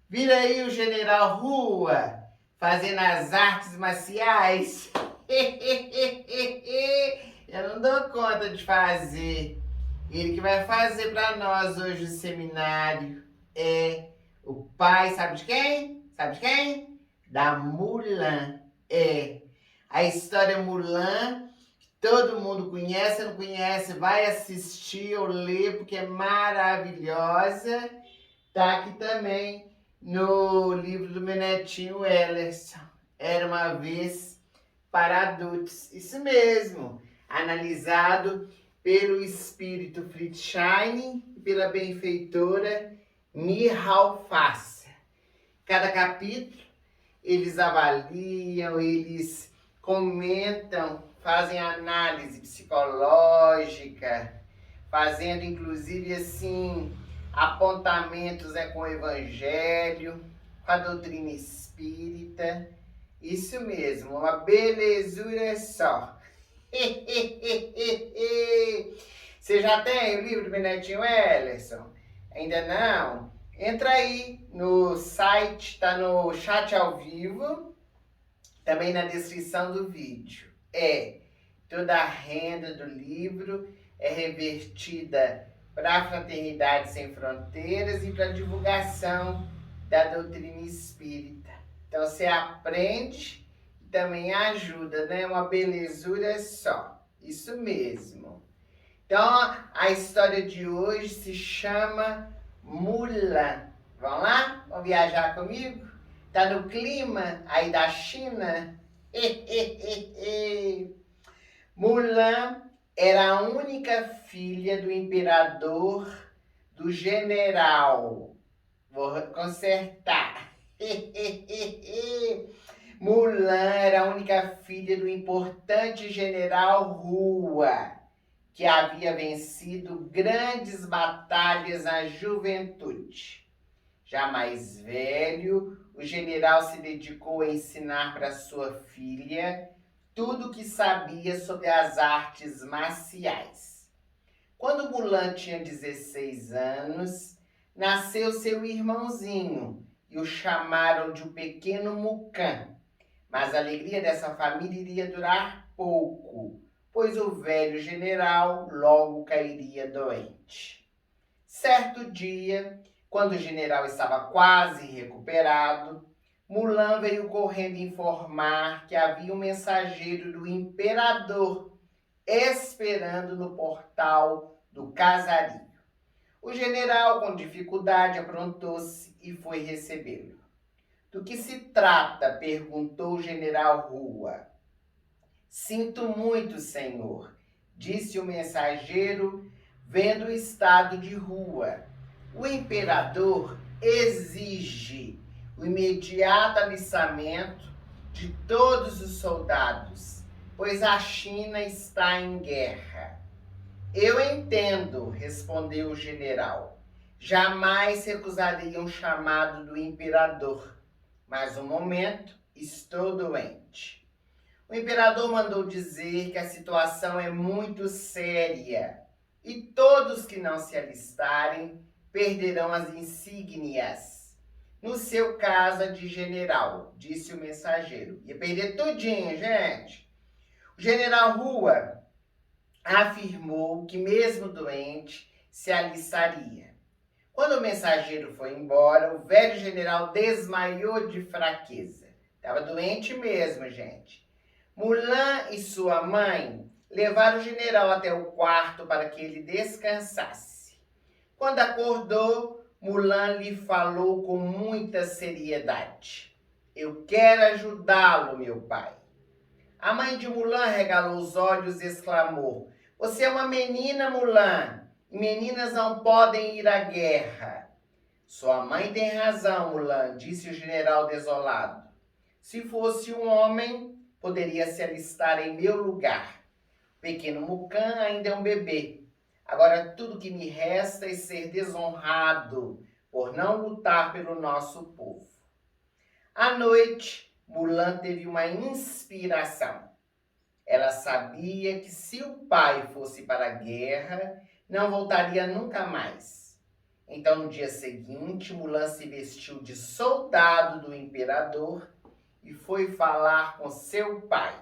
Vira aí o General Rua fazendo as artes marciais. Eu não dou conta de fazer. Ele que vai fazer para nós hoje o seminário é o pai, sabe de quem? Sabe de quem? Da Mulan. A história Mulan, todo mundo conhece, não conhece, vai assistir ou ler, porque é maravilhosa. Tá aqui também no livro do meu netinho Ellerson. Era uma vez para adultos. Isso mesmo. Analisado pelo espírito Friedstein e pela benfeitora Nihal Fasser. Cada capítulo eles avaliam, eles comentam, fazem análise psicológica, fazendo inclusive assim apontamentos com o evangelho, com a doutrina espírita. Isso mesmo, uma belezura só. Você já tem o livro do meu netinho Ellerson? Ainda não? Entra aí no site, tá no chat ao vivo, também na descrição do vídeo. Toda a renda do livro é revertida para a Fraternidade Sem Fronteiras e para a divulgação da doutrina espírita. Então você aprende e também ajuda, né? Uma belezura só. Isso mesmo. Então a história de hoje se chama Mulan. Vamos lá? Vamos viajar comigo? Tá no clima aí da China? Mulan era a única filha do imperador, do general. Vou consertar. Mulan era a única filha do importante general Hua, que havia vencido grandes batalhas na juventude. Já mais velho, o general se dedicou a ensinar para sua filha tudo o que sabia sobre as artes marciais. Quando Mulan tinha 16 anos, nasceu seu irmãozinho e o chamaram de o pequeno Mucan. Mas a alegria dessa família iria durar pouco, pois o velho general logo cairia doente. Certo dia, quando o general estava quase recuperado, Mulan veio correndo informar que havia um mensageiro do imperador esperando no portal do casario. O general, com dificuldade, aprontou-se e foi recebê-lo. Do que se trata? Perguntou o general Hua. Sinto muito, senhor, disse o mensageiro, vendo o estado de Hua. O imperador exige o imediato alistamento de todos os soldados, pois a China está em guerra. Eu entendo, respondeu o general. Jamais recusaria um chamado do imperador, mas no momento estou doente. O imperador mandou dizer que a situação é muito séria e todos que não se alistarem perderão as insígnias. No seu caso, a de general, disse o mensageiro. Ia perder tudinho, gente. O general Hua afirmou que, mesmo doente, se alistaria. Quando o mensageiro foi embora, o velho general desmaiou de fraqueza. Estava doente mesmo, gente. Mulan e sua mãe levaram o general até o quarto para que ele descansasse. Quando acordou, Mulan lhe falou com muita seriedade. Eu quero ajudá-lo, meu pai. A mãe de Mulan regalou os olhos e exclamou: Você é uma menina, Mulan, e meninas não podem ir à guerra. Sua mãe tem razão, Mulan, disse o general desolado. Se fosse um homem, poderia se alistar em meu lugar. O pequeno Mucan ainda é um bebê. Agora tudo que me resta é ser desonrado por não lutar pelo nosso povo. À noite, Mulan teve uma inspiração. Ela sabia que se o pai fosse para a guerra, não voltaria nunca mais. Então, no dia seguinte, Mulan se vestiu de soldado do imperador e foi falar com seu pai.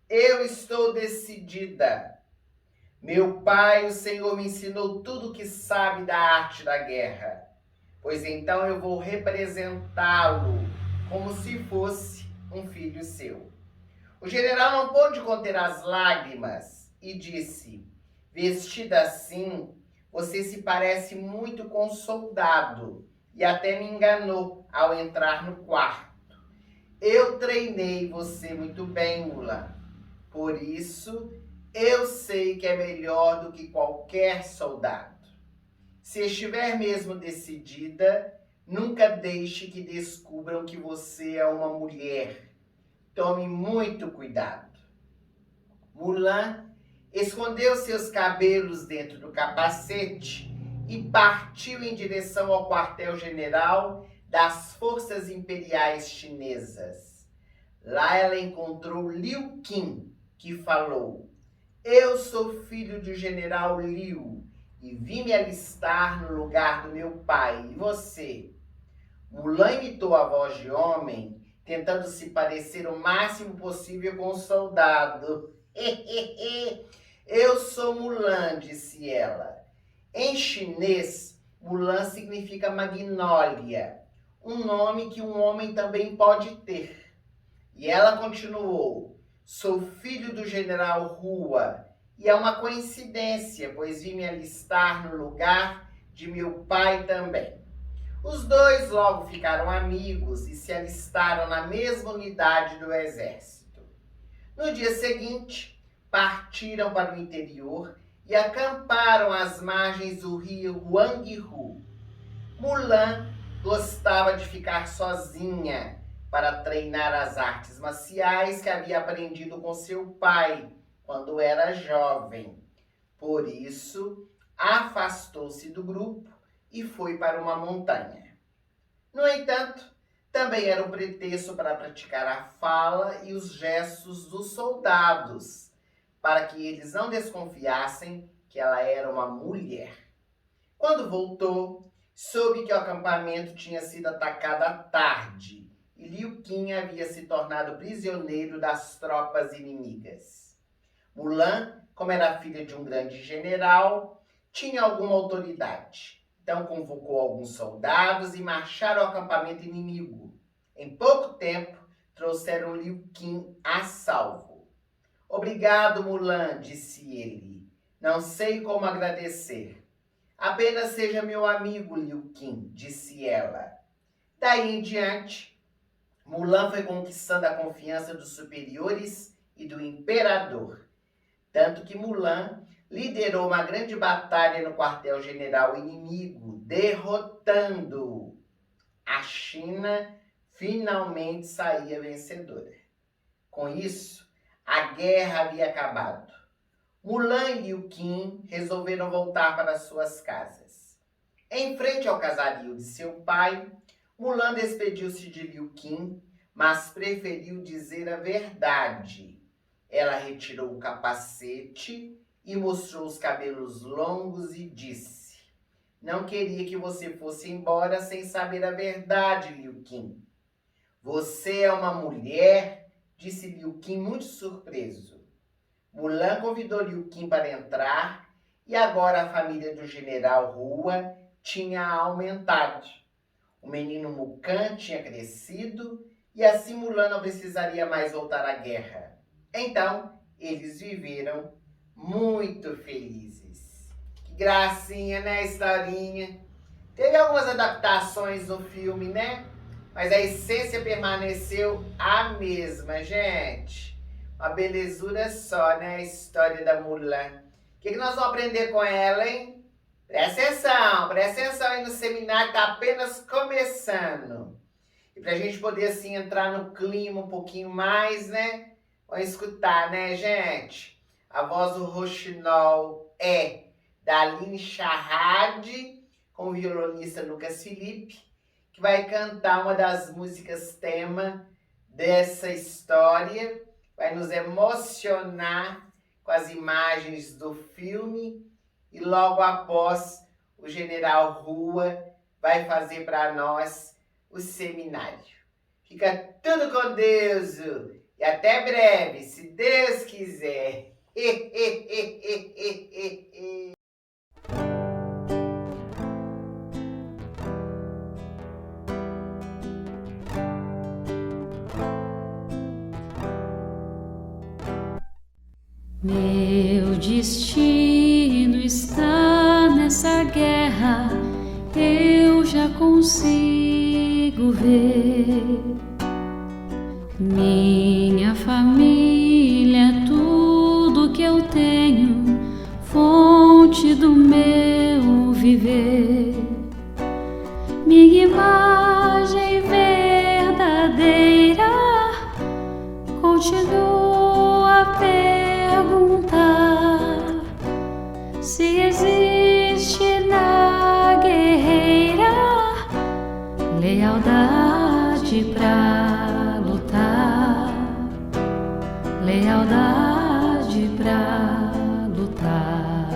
Eu estou decidida. Meu pai, o Senhor, me ensinou tudo o que sabe da arte da guerra. Pois então eu vou representá-lo como se fosse um filho seu. O general não pôde conter as lágrimas e disse: vestida assim, você se parece muito com um soldado e até me enganou ao entrar no quarto. Eu treinei você muito bem, Mulan. Por isso, eu sei que é melhor do que qualquer soldado. Se estiver mesmo decidida, nunca deixe que descubram que você é uma mulher. Tome muito cuidado. Mulan escondeu seus cabelos dentro do capacete e partiu em direção ao quartel-general das Forças Imperiais Chinesas. Lá ela encontrou Liu Qin, que falou: eu sou filho do general Liu e vim me alistar no lugar do meu pai. E você? Mulan imitou a voz de homem, tentando se parecer o máximo possível com o soldado. Eu sou Mulan, disse ela. Em chinês, Mulan significa magnólia, um nome que um homem também pode ter. E ela continuou: sou filho do general Hua, e é uma coincidência, pois vim me alistar no lugar de meu pai também. Os dois logo ficaram amigos e se alistaram na mesma unidade do exército. No dia seguinte, partiram para o interior e acamparam às margens do rio Huanghu. Mulan gostava de ficar sozinha para treinar as artes marciais que havia aprendido com seu pai quando era jovem. Por isso, afastou-se do grupo e foi para uma montanha. No entanto, também era um pretexto para praticar a fala e os gestos dos soldados, para que eles não desconfiassem que ela era uma mulher. Quando voltou, soube que o acampamento tinha sido atacado à tarde e Liu Qin havia se tornado prisioneiro das tropas inimigas. Mulan, como era filha de um grande general, tinha alguma autoridade. Então convocou alguns soldados e marcharam ao acampamento inimigo. Em pouco tempo, trouxeram Liu Qin a salvo. Obrigado, Mulan, disse ele. Não sei como agradecer. Apenas seja meu amigo, Liu Qin, disse ela. Daí em diante, Mulan foi conquistando a confiança dos superiores e do imperador. Tanto que Mulan liderou uma grande batalha no quartel-general inimigo, derrotando-o. A China finalmente saía vencedora. Com isso, a guerra havia acabado. Mulan e Liu Qin resolveram voltar para suas casas. Em frente ao casario de seu pai, Mulan despediu-se de Liu Qin, mas preferiu dizer a verdade. Ela retirou o capacete e mostrou os cabelos longos e disse: não queria que você fosse embora sem saber a verdade, Liu Qin. Você é uma mulher, disse Liu Qin muito surpreso. Mulan convidou Liu Qin para entrar e agora a família do general Hua tinha aumentado. O menino Mucan tinha crescido e assim Mulan não precisaria mais voltar à guerra. Então, eles viveram muito felizes. Que gracinha, né, historinha? Teve algumas adaptações no filme, né? Mas a essência permaneceu a mesma, gente. Uma belezura só, né? A história da Mulan. O que nós vamos aprender com ela, hein? Presta atenção aí no seminário, tá apenas começando. E pra gente poder, assim, entrar no clima um pouquinho mais, né? Vamos escutar, né, gente? A voz do Roxinol é da Aline Charrad, com o violonista Lucas Felipe, que vai cantar uma das músicas tema dessa história, vai nos emocionar com as imagens do filme e logo após o general Rua vai fazer para nós o seminário. Fica tudo com Deus e até breve, se Deus quiser. Meu destino está nessa guerra, eu já consigo ver. Minha família, tudo que eu tenho, fonte do meu viver. Minha imagem verdadeira continua a perguntar se existe na guerreira lealdade pra lutar, lealdade pra lutar.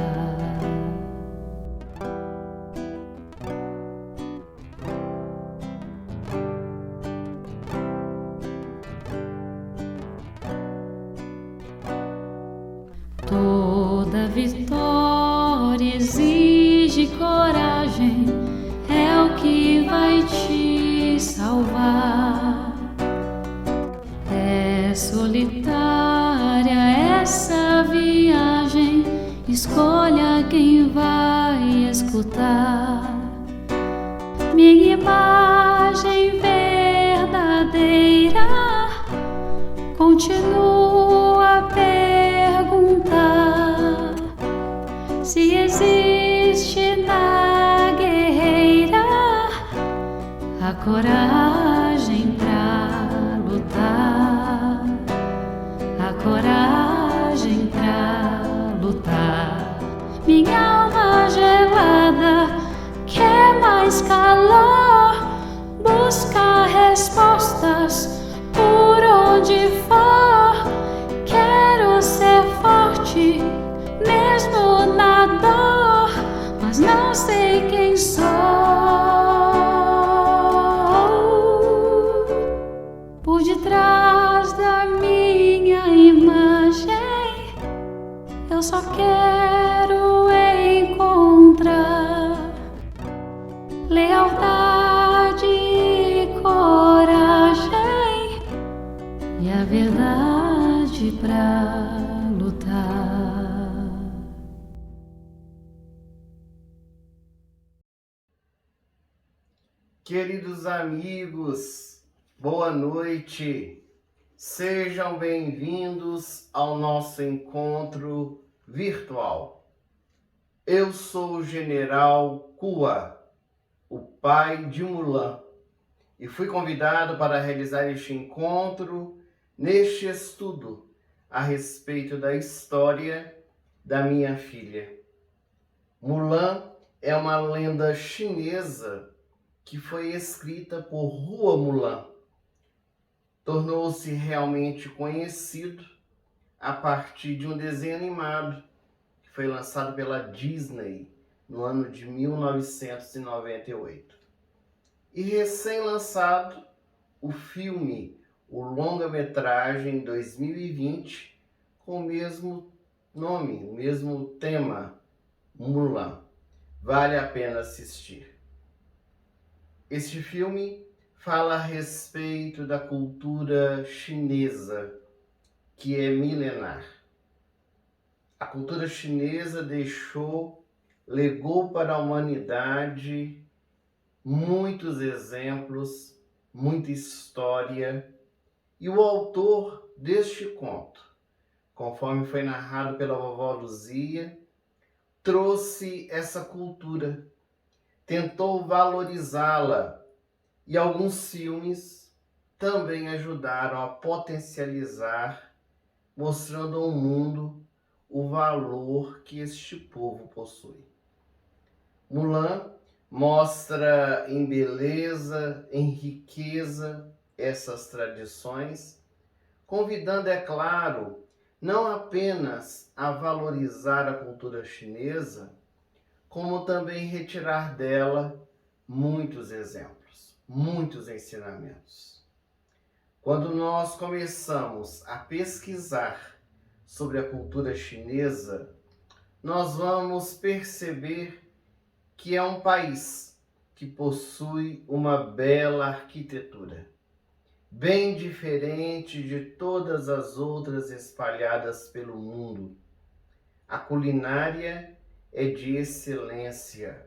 Toda vitória exige coragem, é o que vai te salvar. É solitária essa viagem, escolha quem vai escutar. Minha imagem verdadeira continua a perguntar se existe na guerreira a coragem pra lutar, a coragem pra lutar. Minha alma gelada quer mais calor, busca respostas por onde for. Quero ser forte mesmo na dor, mas não sei quem sou. Por detrás da minha imagem, eu só quero encontrar lealdade e coragem e a verdade pra lutar. Queridos amigos, boa noite. Sejam bem-vindos ao nosso encontro virtual. Eu sou o General Kua, o pai de Mulan, e fui convidado para realizar este encontro neste estudo a respeito da história da minha filha. Mulan é uma lenda chinesa que foi escrita por Hua Mulan. Tornou-se realmente conhecido a partir de um desenho animado que foi lançado pela Disney no ano de 1998. E recém-lançado o filme, o longa-metragem 2020, com o mesmo nome, o mesmo tema, Mulan. Vale a pena assistir. Este filme fala a respeito da cultura chinesa, que é milenar. A cultura chinesa legou para a humanidade muitos exemplos, muita história, e o autor deste conto, conforme foi narrado pela vovó Luzia, trouxe essa cultura, tentou valorizá-la, e alguns filmes também ajudaram a potencializar, mostrando ao mundo o valor que este povo possui. Mulan mostra em beleza, em riqueza essas tradições, convidando, é claro, não apenas a valorizar a cultura chinesa, como também retirar dela muitos exemplos, muitos ensinamentos. Quando nós começamos a pesquisar sobre a cultura chinesa, nós vamos perceber que é um país que possui uma bela arquitetura, bem diferente de todas as outras espalhadas pelo mundo. A culinária é de excelência.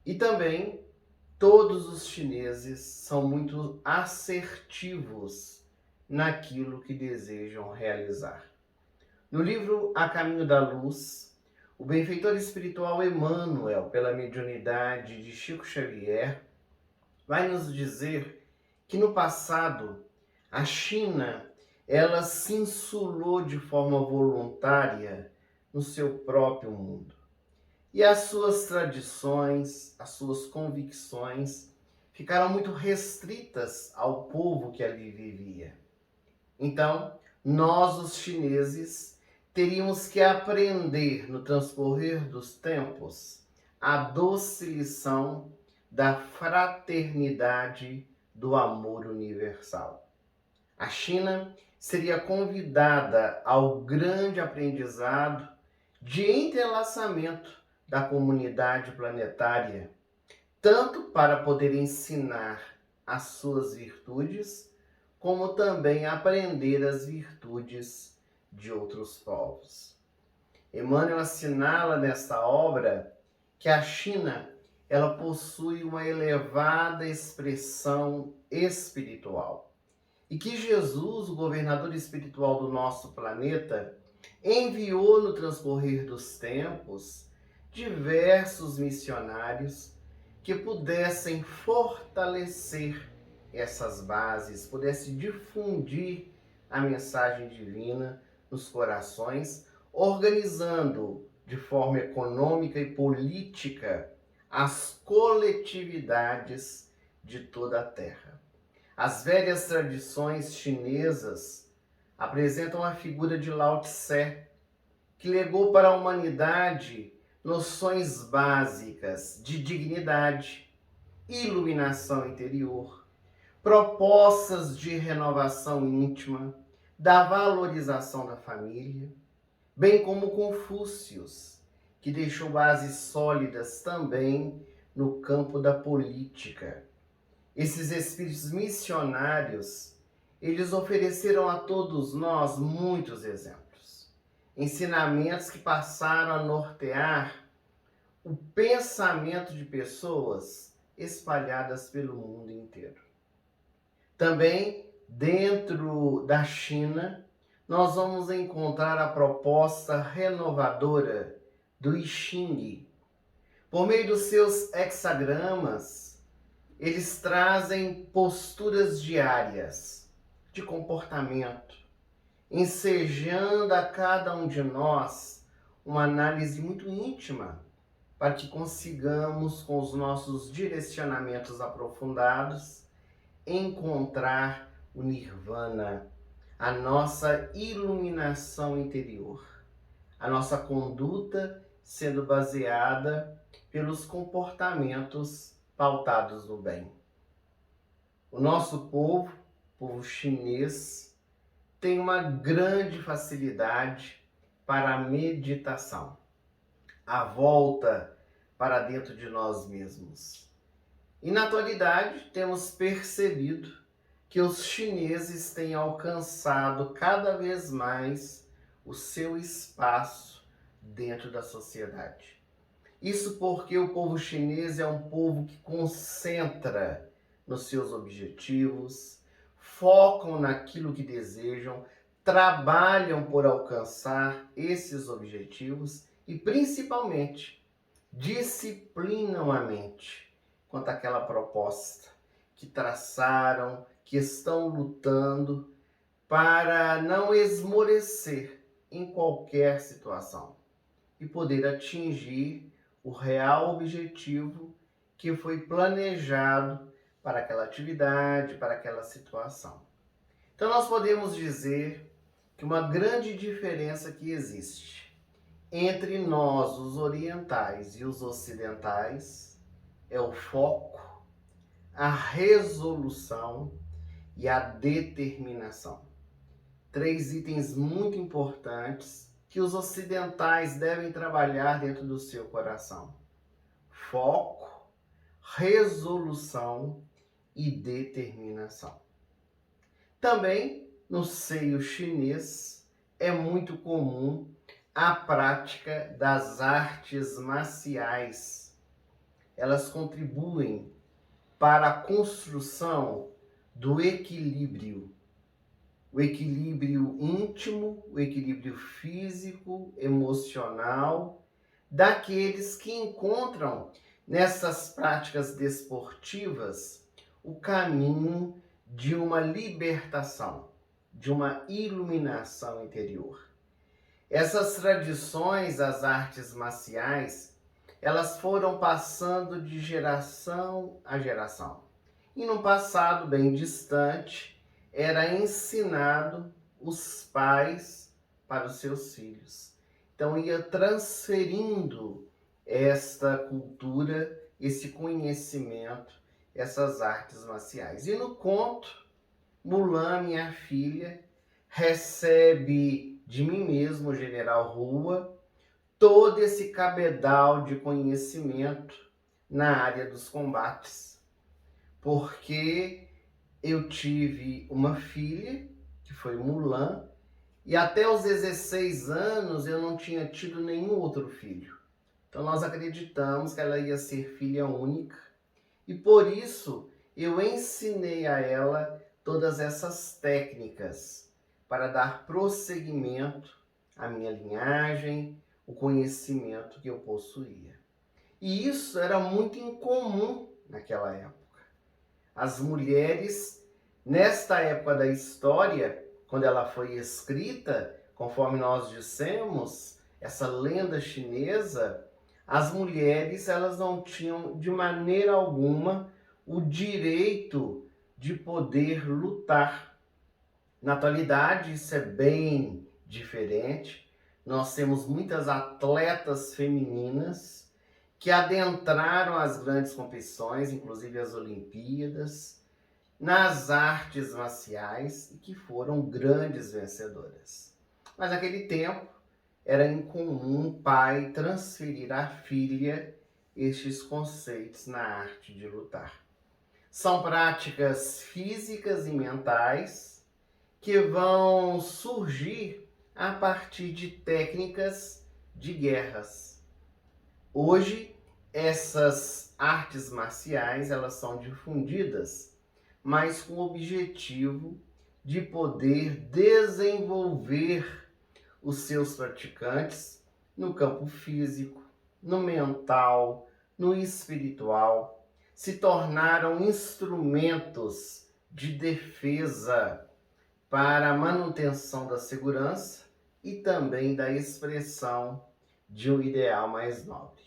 E também todos os chineses são muito assertivos naquilo que desejam realizar. No livro A Caminho da Luz, o benfeitor espiritual Emmanuel, pela mediunidade de Chico Xavier, vai nos dizer que no passado a China ela se insulou de forma voluntária no seu próprio mundo. E as suas tradições, as suas convicções ficaram muito restritas ao povo que ali vivia. Então, nós, os chineses, teríamos que aprender no transcorrer dos tempos a doce lição da fraternidade do amor universal. A China seria convidada ao grande aprendizado de entrelaçamento da comunidade planetária, tanto para poder ensinar as suas virtudes, como também aprender as virtudes de outros povos. Emmanuel assinala nesta obra que a China ela possui uma elevada expressão espiritual e que Jesus, o governador espiritual do nosso planeta, enviou no transcorrer dos tempos diversos missionários que pudessem fortalecer essas bases, pudessem difundir a mensagem divina nos corações, organizando de forma econômica e política as coletividades de toda a Terra. As velhas tradições chinesas apresentam a figura de Lao Tse, que legou para a humanidade noções básicas de dignidade, iluminação interior, propostas de renovação íntima, da valorização da família, bem como Confúcio, que deixou bases sólidas também no campo da política. Esses espíritos missionários, eles ofereceram a todos nós muitos exemplos, ensinamentos que passaram a nortear o pensamento de pessoas espalhadas pelo mundo inteiro. Também, dentro da China, nós vamos encontrar a proposta renovadora do I Ching. Por meio dos seus hexagramas, eles trazem posturas diárias de comportamento, ensejando a cada um de nós uma análise muito íntima para que consigamos, com os nossos direcionamentos aprofundados, encontrar o Nirvana, a nossa iluminação interior, a nossa conduta sendo baseada pelos comportamentos pautados no bem. O nosso povo, povo chinês, tem uma grande facilidade para a meditação, a volta para dentro de nós mesmos. E na atualidade temos percebido que os chineses têm alcançado cada vez mais o seu espaço dentro da sociedade. Isso porque o povo chinês é um povo que concentra nos seus objetivos, focam naquilo que desejam, trabalham por alcançar esses objetivos e, principalmente, disciplinam a mente quanto àquela proposta que traçaram, que estão lutando para não esmorecer em qualquer situação e poder atingir o real objetivo que foi planejado para aquela atividade, para aquela situação. Então nós podemos dizer que uma grande diferença que existe entre nós, os orientais e os ocidentais, é o foco, a resolução e a determinação. 3 itens muito importantes que os ocidentais devem trabalhar dentro do seu coração: foco, resolução e determinação. Também no seio chinês é muito comum a prática das artes marciais. Elas contribuem para a construção do equilíbrio. O equilíbrio íntimo, o equilíbrio físico, emocional, daqueles que encontram nessas práticas desportivas o caminho de uma libertação, de uma iluminação interior. Essas tradições, as artes marciais, elas foram passando de geração a geração. E no passado bem distante, era ensinado os pais para os seus filhos. Então ia transferindo esta cultura, esse conhecimento, essas artes marciais. E no conto, Mulan, minha filha, recebe de mim mesmo, o General Hua, todo esse cabedal de conhecimento na área dos combates. Porque eu tive uma filha, que foi Mulan, e até os 16 anos eu não tinha tido nenhum outro filho. Então nós acreditamos que ela ia ser filha única, e por isso eu ensinei a ela todas essas técnicas para dar prosseguimento à minha linhagem, o conhecimento que eu possuía. E isso era muito incomum naquela época. As mulheres, nesta época da história, quando ela foi escrita, conforme nós dissemos, essa lenda chinesa, as mulheres elas não tinham de maneira alguma o direito de poder lutar. Na atualidade isso é bem diferente. Nós temos muitas atletas femininas que adentraram as grandes competições, inclusive as Olimpíadas, nas artes marciais e que foram grandes vencedoras. Mas naquele tempo era incomum o pai transferir à filha estes conceitos na arte de lutar. São práticas físicas e mentais que vão surgir a partir de técnicas de guerras. Hoje, essas artes marciais elas são difundidas, mas com o objetivo de poder desenvolver os seus praticantes no campo físico, no mental, no espiritual, se tornaram instrumentos de defesa para a manutenção da segurança e também da expressão de um ideal mais nobre.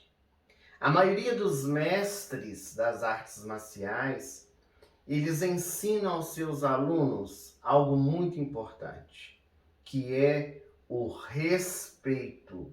A maioria dos mestres das artes marciais, eles ensinam aos seus alunos algo muito importante, que é o respeito.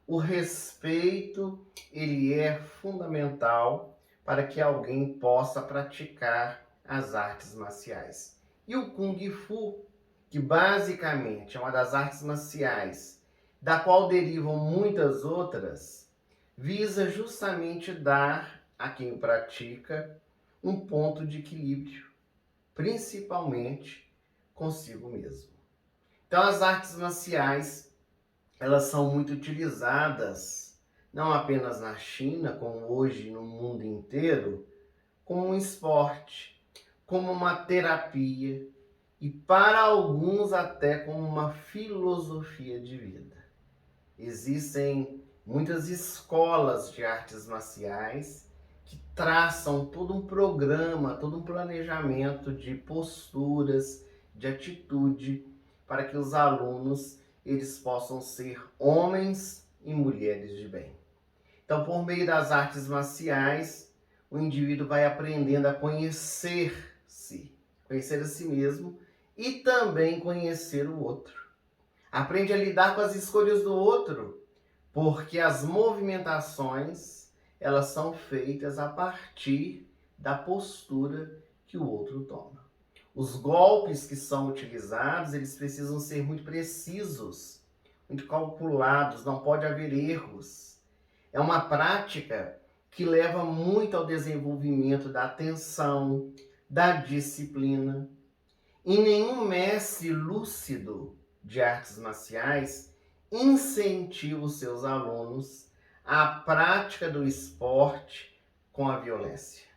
O respeito, ele é fundamental para que alguém possa praticar as artes marciais. E o Kung Fu, que basicamente é uma das artes marciais, da qual derivam muitas outras, visa justamente dar a quem o pratica um ponto de equilíbrio, principalmente consigo mesmo. Então as artes marciais, elas são muito utilizadas, não apenas na China, como hoje no mundo inteiro, como um esporte, como uma terapia e para alguns até como uma filosofia de vida. Existem muitas escolas de artes marciais que traçam todo um programa, todo um planejamento de posturas, de atitude, para que os alunos eles possam ser homens e mulheres de bem. Então, por meio das artes marciais, o indivíduo vai aprendendo a conhecer-se, conhecer a si mesmo e também conhecer o outro. Aprende a lidar com as escolhas do outro, porque as movimentações, elas são feitas a partir da postura que o outro toma. Os golpes que são utilizados, eles precisam ser muito precisos, muito calculados, não pode haver erros. É uma prática que leva muito ao desenvolvimento da atenção, da disciplina. E nenhum mestre lúcido de artes marciais incentiva os seus alunos à prática do esporte com a violência.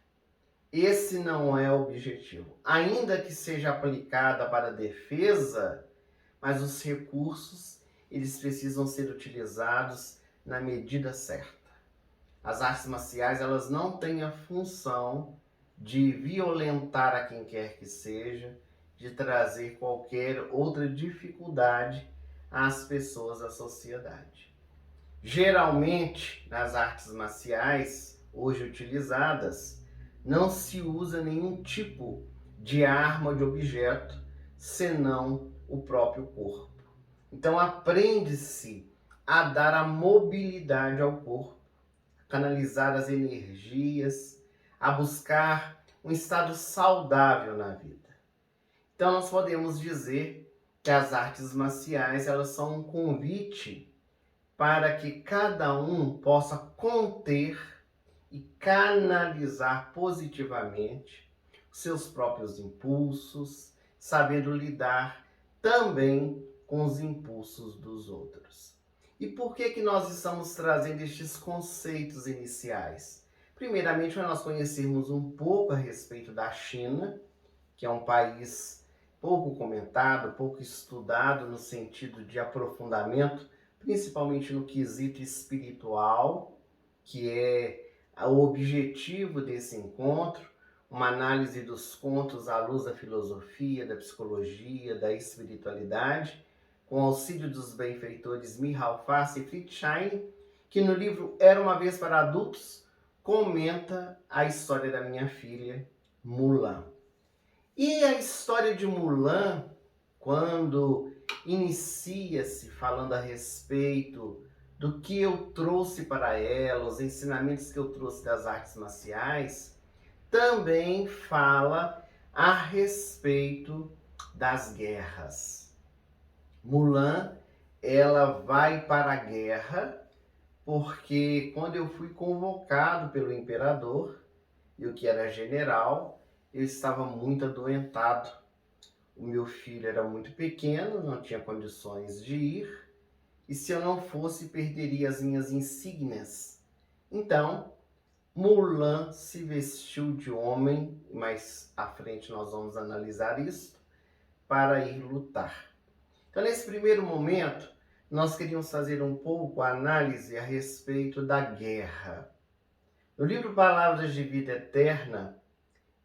Esse não é o objetivo. Ainda que seja aplicada para a defesa, mas os recursos, eles precisam ser utilizados na medida certa. As artes marciais, elas não têm a função de violentar a quem quer que seja, de trazer qualquer outra dificuldade às pessoas da sociedade. Geralmente, nas artes marciais, hoje utilizadas, não se usa nenhum tipo de arma ou de objeto, senão o próprio corpo. Então, aprende-se a dar a mobilidade ao corpo, canalizar as energias, a buscar um estado saudável na vida. Então, nós podemos dizer que as artes marciais, elas são um convite para que cada um possa conter e canalizar positivamente os seus próprios impulsos, sabendo lidar também com os impulsos dos outros. E por que nós estamos trazendo estes conceitos iniciais? Primeiramente, para nós conhecermos um pouco a respeito da China, que é um país pouco comentado, pouco estudado no sentido de aprofundamento, principalmente no quesito espiritual, que é o objetivo desse encontro, uma análise dos contos à luz da filosofia, da psicologia, da espiritualidade, com auxílio dos benfeitores Michal Farsi e Friedstein, que no livro Era Uma Vez para Adultos, comenta a história da minha filha, Mulan. E a história de Mulan, quando inicia-se falando a respeito do que eu trouxe para ela, os ensinamentos que eu trouxe das artes marciais, também fala a respeito das guerras. Mulan, ela vai para a guerra porque quando eu fui convocado pelo imperador, eu que era general, eu estava muito adoentado. O meu filho era muito pequeno, não tinha condições de ir, e se eu não fosse, perderia as minhas insígnias. Então, Mulan se vestiu de homem, mais à frente nós vamos analisar isso, para ir lutar. Então, nesse primeiro momento, nós queríamos fazer um pouco a análise a respeito da guerra. No livro Palavras de Vida Eterna,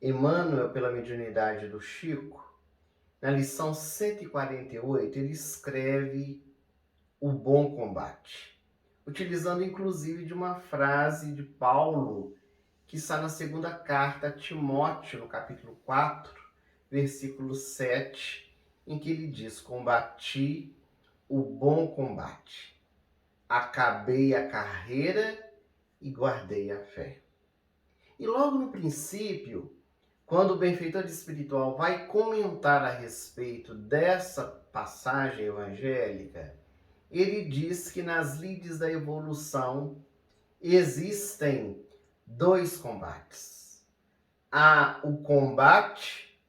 Emmanuel, pela mediunidade do Chico, na lição 148, ele escreve o bom combate, utilizando inclusive de uma frase de Paulo, que está na segunda carta a Timóteo, no capítulo 4, versículo 7, em que ele diz: combati o bom combate, acabei a carreira e guardei a fé. E logo no princípio, quando o benfeitor espiritual vai comentar a respeito dessa passagem evangélica, ele diz que nas lides da evolução existem dois combates. Há o combate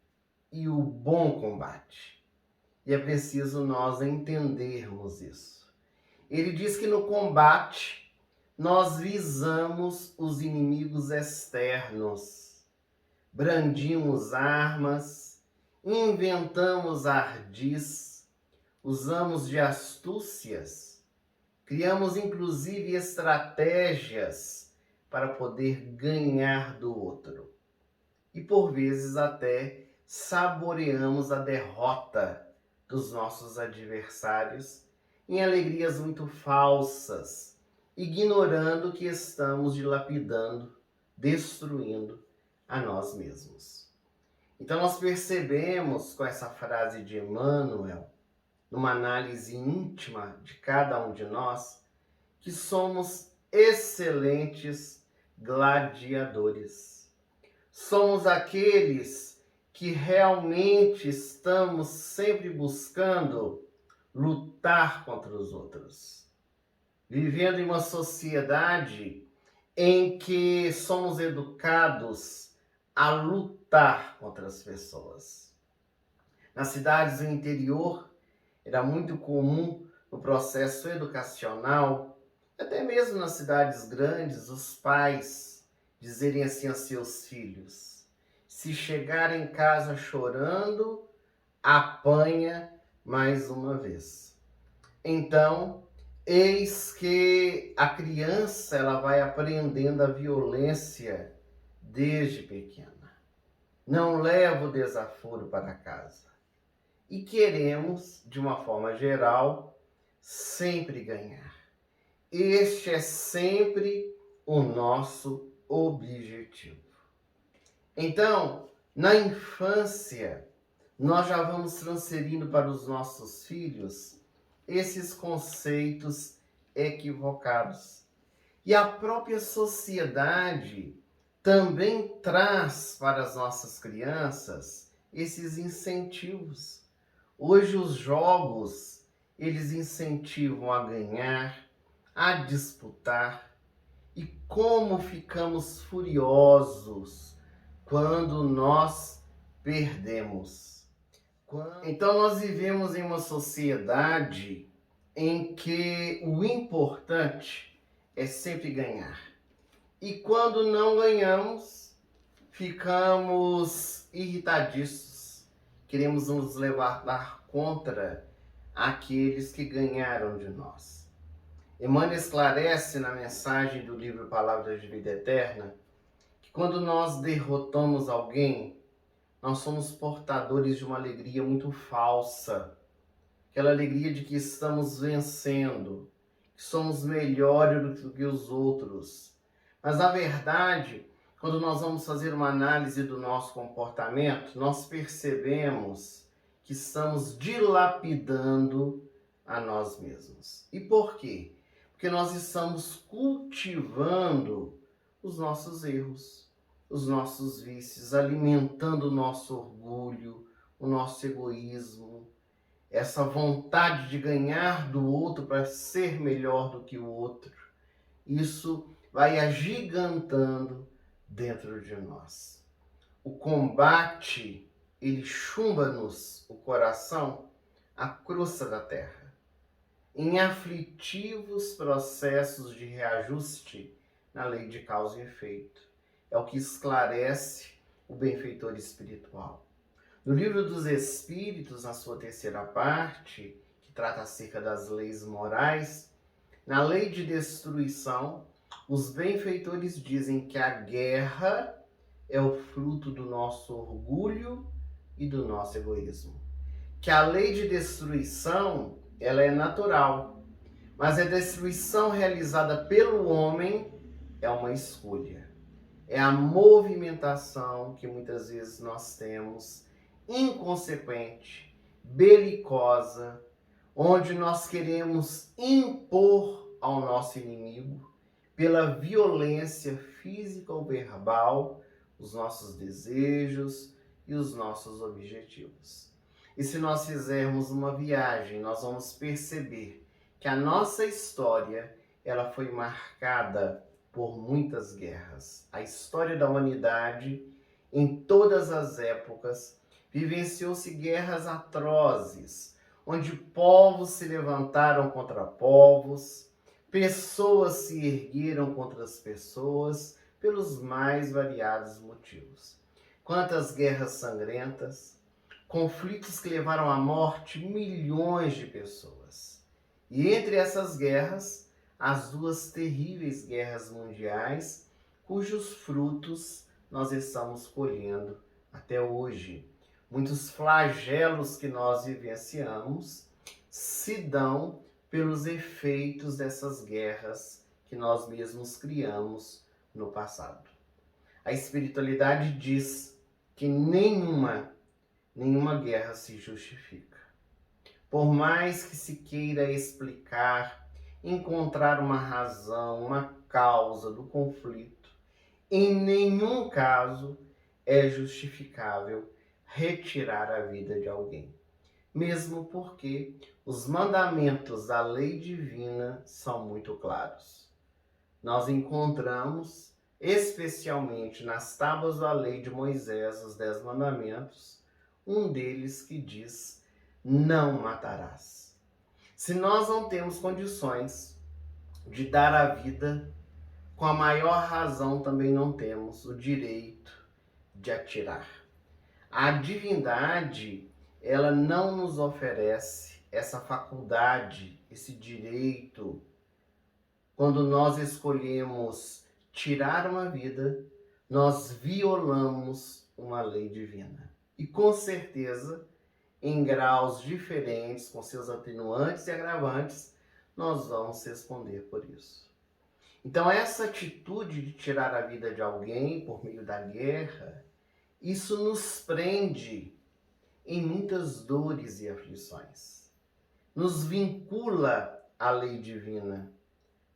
e o bom combate. E é preciso nós entendermos isso. Ele diz que no combate nós visamos os inimigos externos, brandimos armas, inventamos ardis, usamos de astúcias, criamos inclusive estratégias para poder ganhar do outro. E por vezes até saboreamos a derrota dos nossos adversários em alegrias muito falsas, ignorando que estamos dilapidando, destruindo a nós mesmos. Então nós percebemos com essa frase de Emmanuel, numa análise íntima de cada um de nós, que somos excelentes gladiadores. Somos aqueles que realmente estamos sempre buscando lutar contra os outros. Vivendo em uma sociedade em que somos educados a lutar contra as pessoas. Nas cidades do interior, era muito comum no processo educacional, até mesmo nas cidades grandes, os pais dizerem assim a seus filhos: se chegar em casa chorando, apanha mais uma vez. Então, eis que a criança ela vai aprendendo a violência desde pequena. Não leva o desaforo para casa. E queremos, de uma forma geral, sempre ganhar. Este é sempre o nosso objetivo. Então, na infância, nós já vamos transferindo para os nossos filhos esses conceitos equivocados. E a própria sociedade também traz para as nossas crianças esses incentivos. Hoje os jogos, eles incentivam a ganhar, a disputar. E como ficamos furiosos quando nós perdemos. Então nós vivemos em uma sociedade em que o importante é sempre ganhar. E quando não ganhamos, ficamos irritadiços. Queremos nos levantar contra aqueles que ganharam de nós. Emmanuel esclarece na mensagem do livro Palavras de Vida Eterna que quando nós derrotamos alguém, nós somos portadores de uma alegria muito falsa. Aquela alegria de que estamos vencendo, que somos melhores do que os outros. Mas, na verdade, quando nós vamos fazer uma análise do nosso comportamento, nós percebemos que estamos dilapidando a nós mesmos. E por quê? Porque nós estamos cultivando os nossos erros, os nossos vícios, alimentando o nosso orgulho, o nosso egoísmo, essa vontade de ganhar do outro para ser melhor do que o outro. Isso vai agigantando dentro de nós. O combate, ele chumba-nos o coração à crosta da terra, em aflitivos processos de reajuste na lei de causa e efeito. É o que esclarece o benfeitor espiritual. No Livro dos Espíritos, na sua terceira parte, que trata acerca das leis morais, na lei de destruição, os benfeitores dizem que a guerra é o fruto do nosso orgulho e do nosso egoísmo. Que a lei de destruição, ela é natural, mas a destruição realizada pelo homem é uma escolha. É a movimentação que muitas vezes nós temos, inconsequente, belicosa, onde nós queremos impor ao nosso inimigo, pela violência física ou verbal, os nossos desejos e os nossos objetivos. E se nós fizermos uma viagem, nós vamos perceber que a nossa história, ela foi marcada por muitas guerras. A história da humanidade, em todas as épocas, vivenciou-se guerras atrozes, onde povos se levantaram contra povos, pessoas se ergueram contra as pessoas, pelos mais variados motivos. Quantas guerras sangrentas, conflitos que levaram à morte milhões de pessoas. E entre essas guerras, as duas terríveis guerras mundiais, cujos frutos nós estamos colhendo até hoje. Muitos flagelos que nós vivenciamos se dão pelos efeitos dessas guerras que nós mesmos criamos no passado. A espiritualidade diz que nenhuma guerra se justifica. Por mais que se queira explicar encontrar uma razão, uma causa do conflito. Em nenhum caso é justificável retirar a vida de alguém, mesmo porque os mandamentos da lei divina são muito claros. Nós encontramos, especialmente nas tábuas da lei de Moisés, os 10 mandamentos, um deles que diz: não matarás. Se nós não temos condições de dar a vida, com a maior razão também não temos o direito de atirar. A divindade, ela não nos oferece essa faculdade, esse direito. Quando nós escolhemos tirar uma vida, nós violamos uma lei divina. E com certeza, em graus diferentes, com seus atenuantes e agravantes, nós vamos responder por isso. Então, essa atitude de tirar a vida de alguém por meio da guerra, isso nos prende em muitas dores e aflições. Nos vincula à lei divina,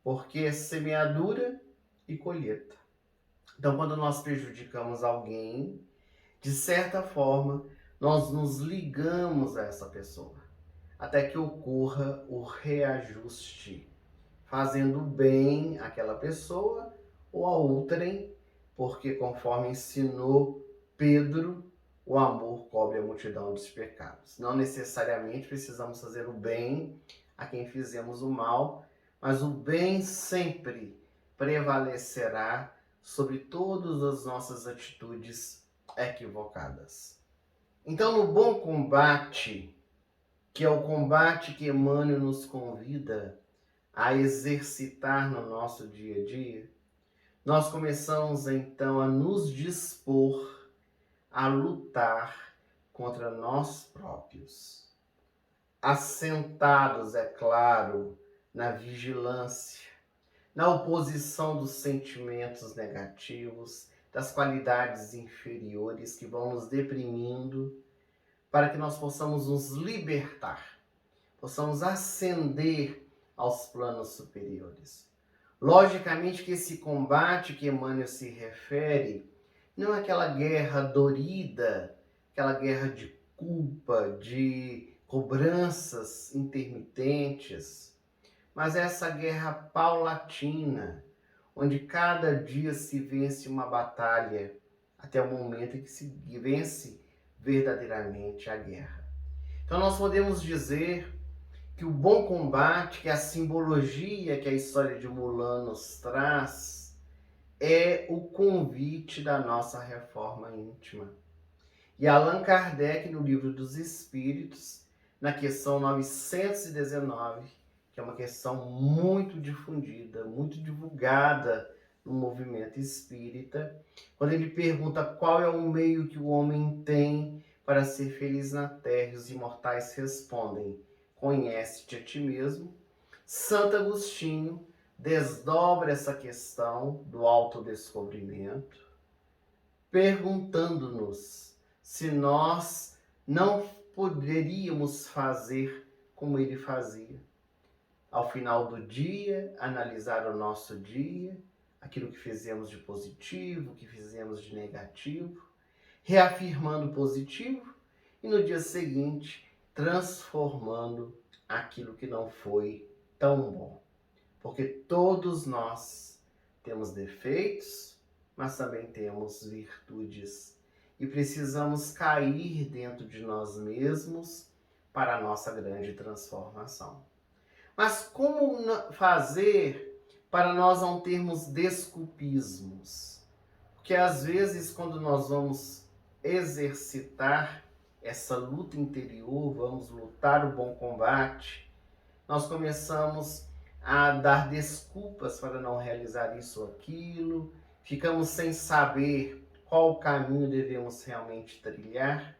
porque é semeadura e colheita. Então, quando nós prejudicamos alguém, de certa forma, nós nos ligamos a essa pessoa, até que ocorra o reajuste, fazendo bem àquela pessoa ou a outrem, porque conforme ensinou Pedro, o amor cobre a multidão dos pecados. Não necessariamente precisamos fazer o bem a quem fizemos o mal, mas o bem sempre prevalecerá sobre todas as nossas atitudes equivocadas. Então, no bom combate, que é o combate que Emmanuel nos convida a exercitar no nosso dia a dia, nós começamos então a nos dispor a lutar contra nós próprios, assentados, é claro, na vigilância, na oposição dos sentimentos negativos, das qualidades inferiores que vão nos deprimindo, para que nós possamos nos libertar, possamos ascender aos planos superiores. Logicamente que esse combate que Emmanuel se refere não é aquela guerra dorida, aquela guerra de culpa, de cobranças intermitentes, mas é essa guerra paulatina, onde cada dia se vence uma batalha, até o momento em que se vence verdadeiramente a guerra. Então nós podemos dizer que o bom combate, que a simbologia que a história de Mulan nos traz, é o convite da nossa reforma íntima. E Allan Kardec, no Livro dos Espíritos, na questão 919, que é uma questão muito difundida, muito divulgada no movimento espírita, quando ele pergunta qual é o meio que o homem tem para ser feliz na terra, e os imortais respondem: conhece-te a ti mesmo. Santo Agostinho desdobra essa questão do autodescobrimento, perguntando-nos se nós não poderíamos fazer como ele fazia. Ao final do dia, analisar o nosso dia, aquilo que fizemos de positivo, o que fizemos de negativo, reafirmando o positivo e no dia seguinte transformando aquilo que não foi tão bom. Porque todos nós temos defeitos, mas também temos virtudes. E precisamos cair dentro de nós mesmos para a nossa grande transformação. Mas como fazer para nós não termos desculpismos? Porque às vezes quando nós vamos exercitar essa luta interior, vamos lutar o bom combate, nós começamos a dar desculpas para não realizar isso ou aquilo, ficamos sem saber qual caminho devemos realmente trilhar,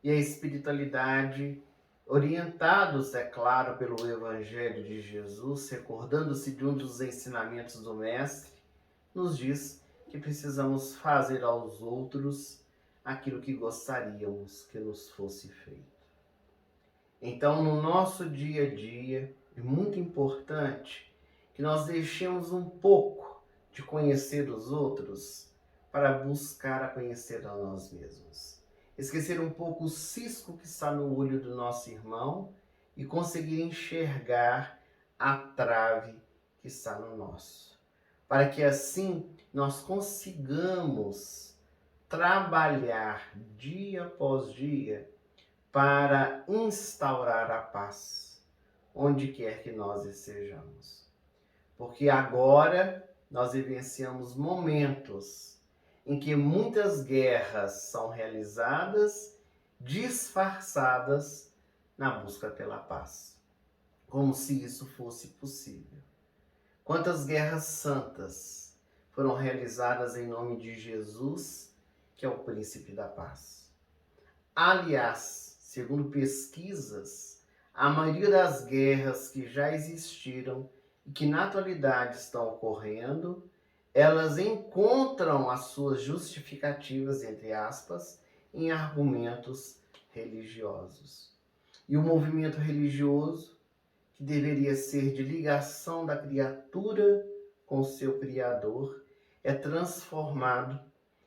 e a espiritualidade, orientados, é claro, pelo Evangelho de Jesus, recordando-se de um dos ensinamentos do Mestre, nos diz que precisamos fazer aos outros aquilo que gostaríamos que nos fosse feito. Então, no nosso dia a dia, é muito importante que nós deixemos um pouco de conhecer os outros para buscar a conhecer a nós mesmos. Esquecer um pouco o cisco que está no olho do nosso irmão e conseguir enxergar a trave que está no nosso. Para que assim nós consigamos trabalhar dia após dia para instaurar a paz, onde quer que nós estejamos. Porque agora nós vivenciamos momentos em que muitas guerras são realizadas, disfarçadas na busca pela paz. Como se isso fosse possível. Quantas guerras santas foram realizadas em nome de Jesus, que é o príncipe da paz. Aliás, segundo pesquisas, a maioria das guerras que já existiram e que na atualidade estão ocorrendo, elas encontram as suas justificativas, entre aspas, em argumentos religiosos. E o movimento religioso, que deveria ser de ligação da criatura com seu Criador, é transformado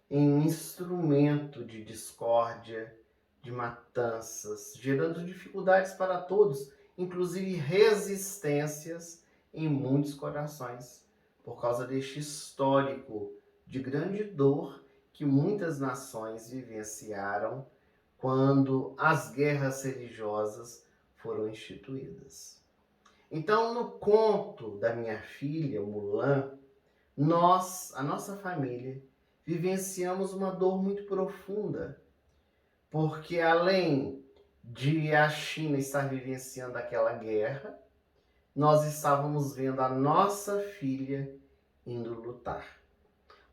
em um instrumento de discórdia, de matanças, gerando dificuldades para todos, inclusive resistências em muitos corações, por causa deste histórico de grande dor que muitas nações vivenciaram quando as guerras religiosas foram instituídas. Então, no conto da minha filha, Mulan, a nossa família, vivenciamos uma dor muito profunda, porque além de a China estar vivenciando aquela guerra, nós estávamos vendo a nossa filha indo lutar.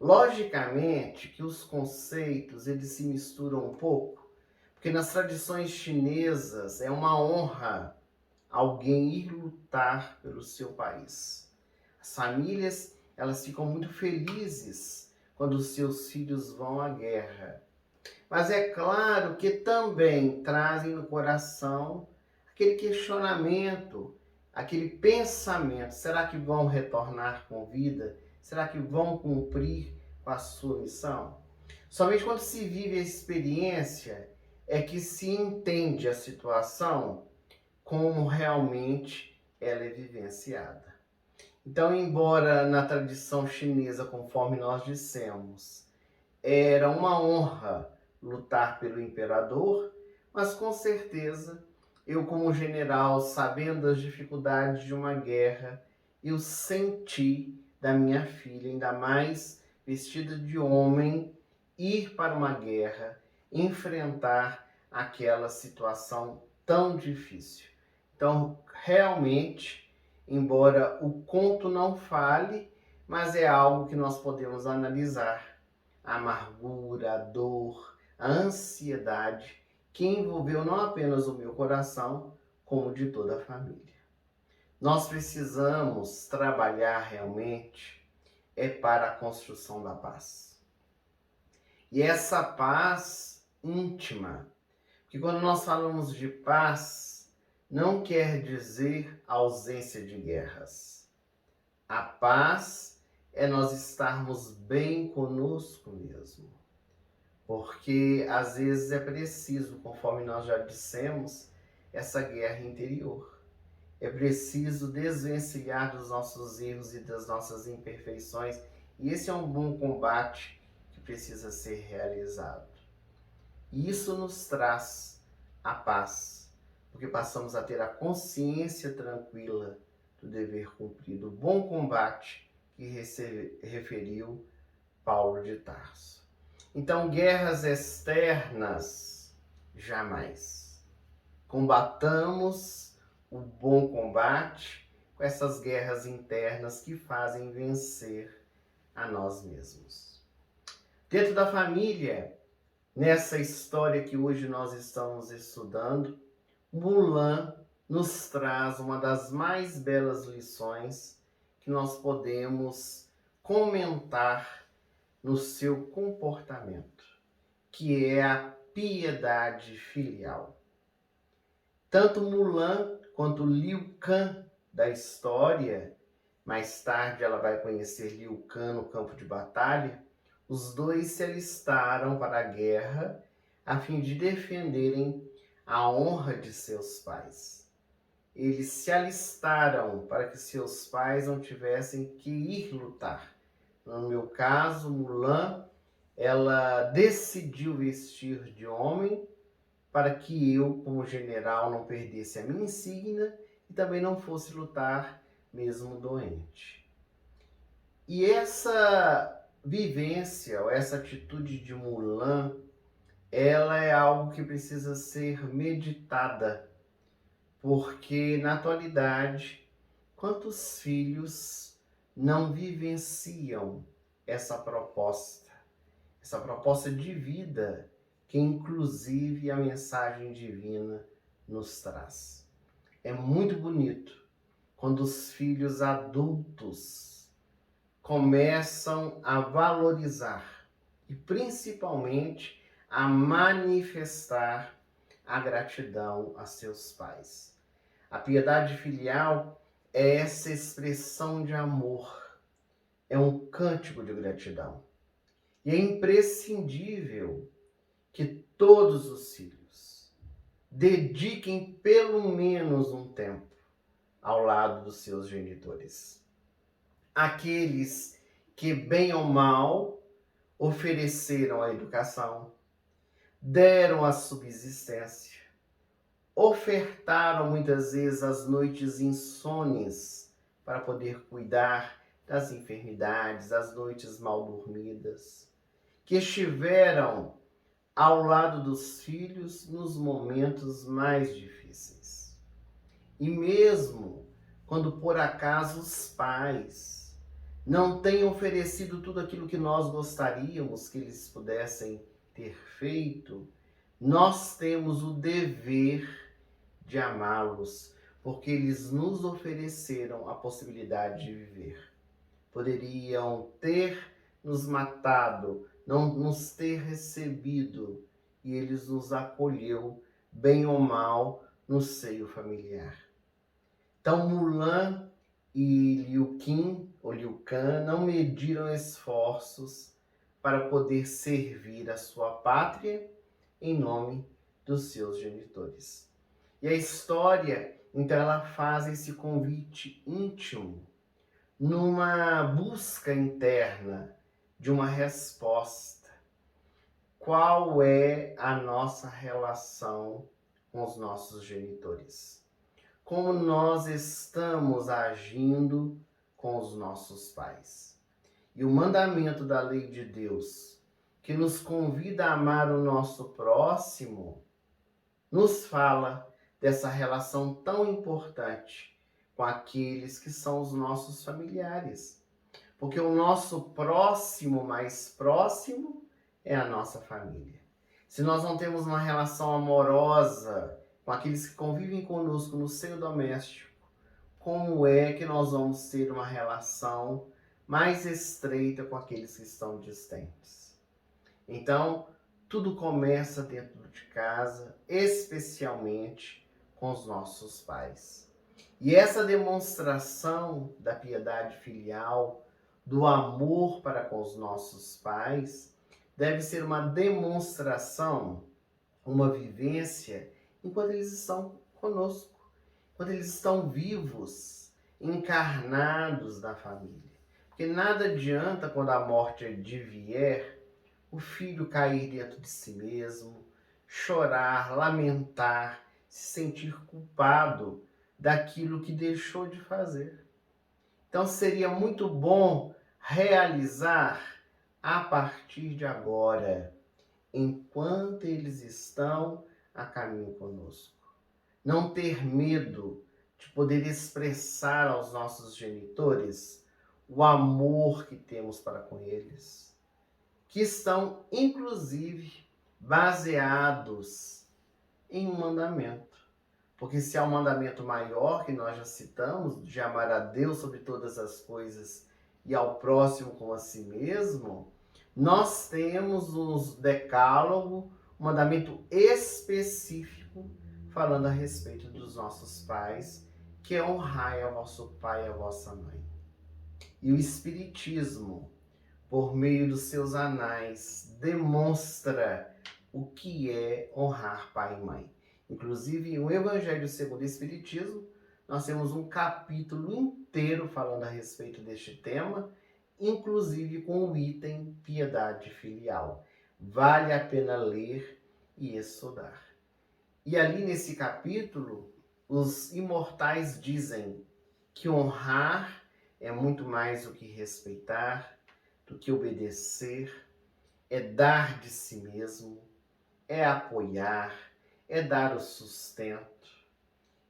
Logicamente que os conceitos eles se misturam um pouco, porque nas tradições chinesas é uma honra alguém ir lutar pelo seu país. As famílias elas ficam muito felizes quando os seus filhos vão à guerra. Mas é claro que também trazem no coração aquele questionamento, aquele pensamento: será que vão retornar com vida? Será que vão cumprir com a sua missão? Somente quando se vive a experiência é que se entende a situação como realmente ela é vivenciada. Então, embora na tradição chinesa, conforme nós dissemos, era uma honra lutar pelo imperador, mas com certeza eu, como general, sabendo das dificuldades de uma guerra, eu senti da minha filha, ainda mais vestida de homem, ir para uma guerra, enfrentar aquela situação tão difícil. Então, realmente, embora o conto não fale, mas é algo que nós podemos analisar. A amargura, a dor, a ansiedade que envolveu não apenas o meu coração, como de toda a família. Nós precisamos trabalhar realmente para a construção da paz. E essa paz íntima, que quando nós falamos de paz, não quer dizer ausência de guerras. A paz é nós estarmos bem conosco mesmo. Porque às vezes é preciso, conforme nós já dissemos, essa guerra interior. É preciso desvencilhar dos nossos erros e das nossas imperfeições. E esse é um bom combate que precisa ser realizado. E isso nos traz a paz, porque passamos a ter a consciência tranquila do dever cumprido, o bom combate que referiu Paulo de Tarso. Então, guerras externas, jamais. Combatamos o bom combate com essas guerras internas que fazem vencer a nós mesmos. Dentro da família, nessa história que hoje nós estamos estudando, Mulan nos traz uma das mais belas lições que nós podemos comentar no seu comportamento, que é a piedade filial. Tanto Mulan quanto Liu Kang da história, mais tarde ela vai conhecer Liu Kang no campo de batalha, os dois se alistaram para a guerra a fim de defenderem a honra de seus pais. Eles se alistaram para que seus pais não tivessem que ir lutar. No meu caso, Mulan, ela decidiu vestir de homem para que eu, como general, não perdesse a minha insígnia e também não fosse lutar mesmo doente. E essa vivência, ou essa atitude de Mulan, ela é algo que precisa ser meditada, porque na atualidade, quantos filhos não vivenciam essa proposta de vida que inclusive a mensagem divina nos traz. É muito bonito quando os filhos adultos começam a valorizar e principalmente a manifestar a gratidão a seus pais. A piedade filial é essa expressão de amor, é um cântico de gratidão. E é imprescindível que todos os filhos dediquem pelo menos um tempo ao lado dos seus genitores. Aqueles que, bem ou mal, ofereceram a educação, deram a subsistência, ofertaram muitas vezes as noites insones para poder cuidar das enfermidades, das noites mal dormidas, que estiveram ao lado dos filhos nos momentos mais difíceis. E mesmo quando por acaso os pais não têm oferecido tudo aquilo que nós gostaríamos que eles pudessem ter feito, nós temos o dever de amá-los, porque eles nos ofereceram a possibilidade de viver. Poderiam ter nos matado, não nos ter recebido, e eles nos acolheu, bem ou mal, no seio familiar. Então Mulan e Liu Kang não mediram esforços para poder servir a sua pátria em nome dos seus genitores. E a história, então, ela faz esse convite íntimo numa busca interna de uma resposta. Qual é a nossa relação com os nossos genitores? Como nós estamos agindo com os nossos pais? E o mandamento da lei de Deus, que nos convida a amar o nosso próximo, nos fala dessa relação tão importante com aqueles que são os nossos familiares. Porque o nosso próximo mais próximo é a nossa família. Se nós não temos uma relação amorosa com aqueles que convivem conosco no seio doméstico, como é que nós vamos ter uma relação mais estreita com aqueles que estão distantes? Então, tudo começa dentro de casa, especialmente com os nossos pais. E essa demonstração da piedade filial, do amor para com os nossos pais, deve ser uma demonstração, uma vivência, enquanto eles estão conosco, enquanto eles estão vivos, encarnados na família. Porque nada adianta quando a morte advier, o filho cair dentro de si mesmo, chorar, lamentar, se sentir culpado daquilo que deixou de fazer. Então seria muito bom realizar a partir de agora, enquanto eles estão a caminho conosco. Não ter medo de poder expressar aos nossos genitores o amor que temos para com eles, que estão, inclusive, baseados em um mandamento. Porque se há um mandamento maior, que nós já citamos, de amar a Deus sobre todas as coisas e ao próximo como a si mesmo, nós temos nos decálogo um mandamento específico falando a respeito dos nossos pais que é honrar a vosso pai e a vossa mãe. E o Espiritismo, por meio dos seus anais, demonstra o que é honrar pai e mãe. Inclusive, no Evangelho segundo o Espiritismo, nós temos um capítulo inteiro falando a respeito deste tema, inclusive com o item piedade filial. Vale a pena ler e estudar. E ali nesse capítulo, os imortais dizem que honrar é muito mais do que respeitar, do que obedecer, é dar de si mesmo, é apoiar, é dar o sustento.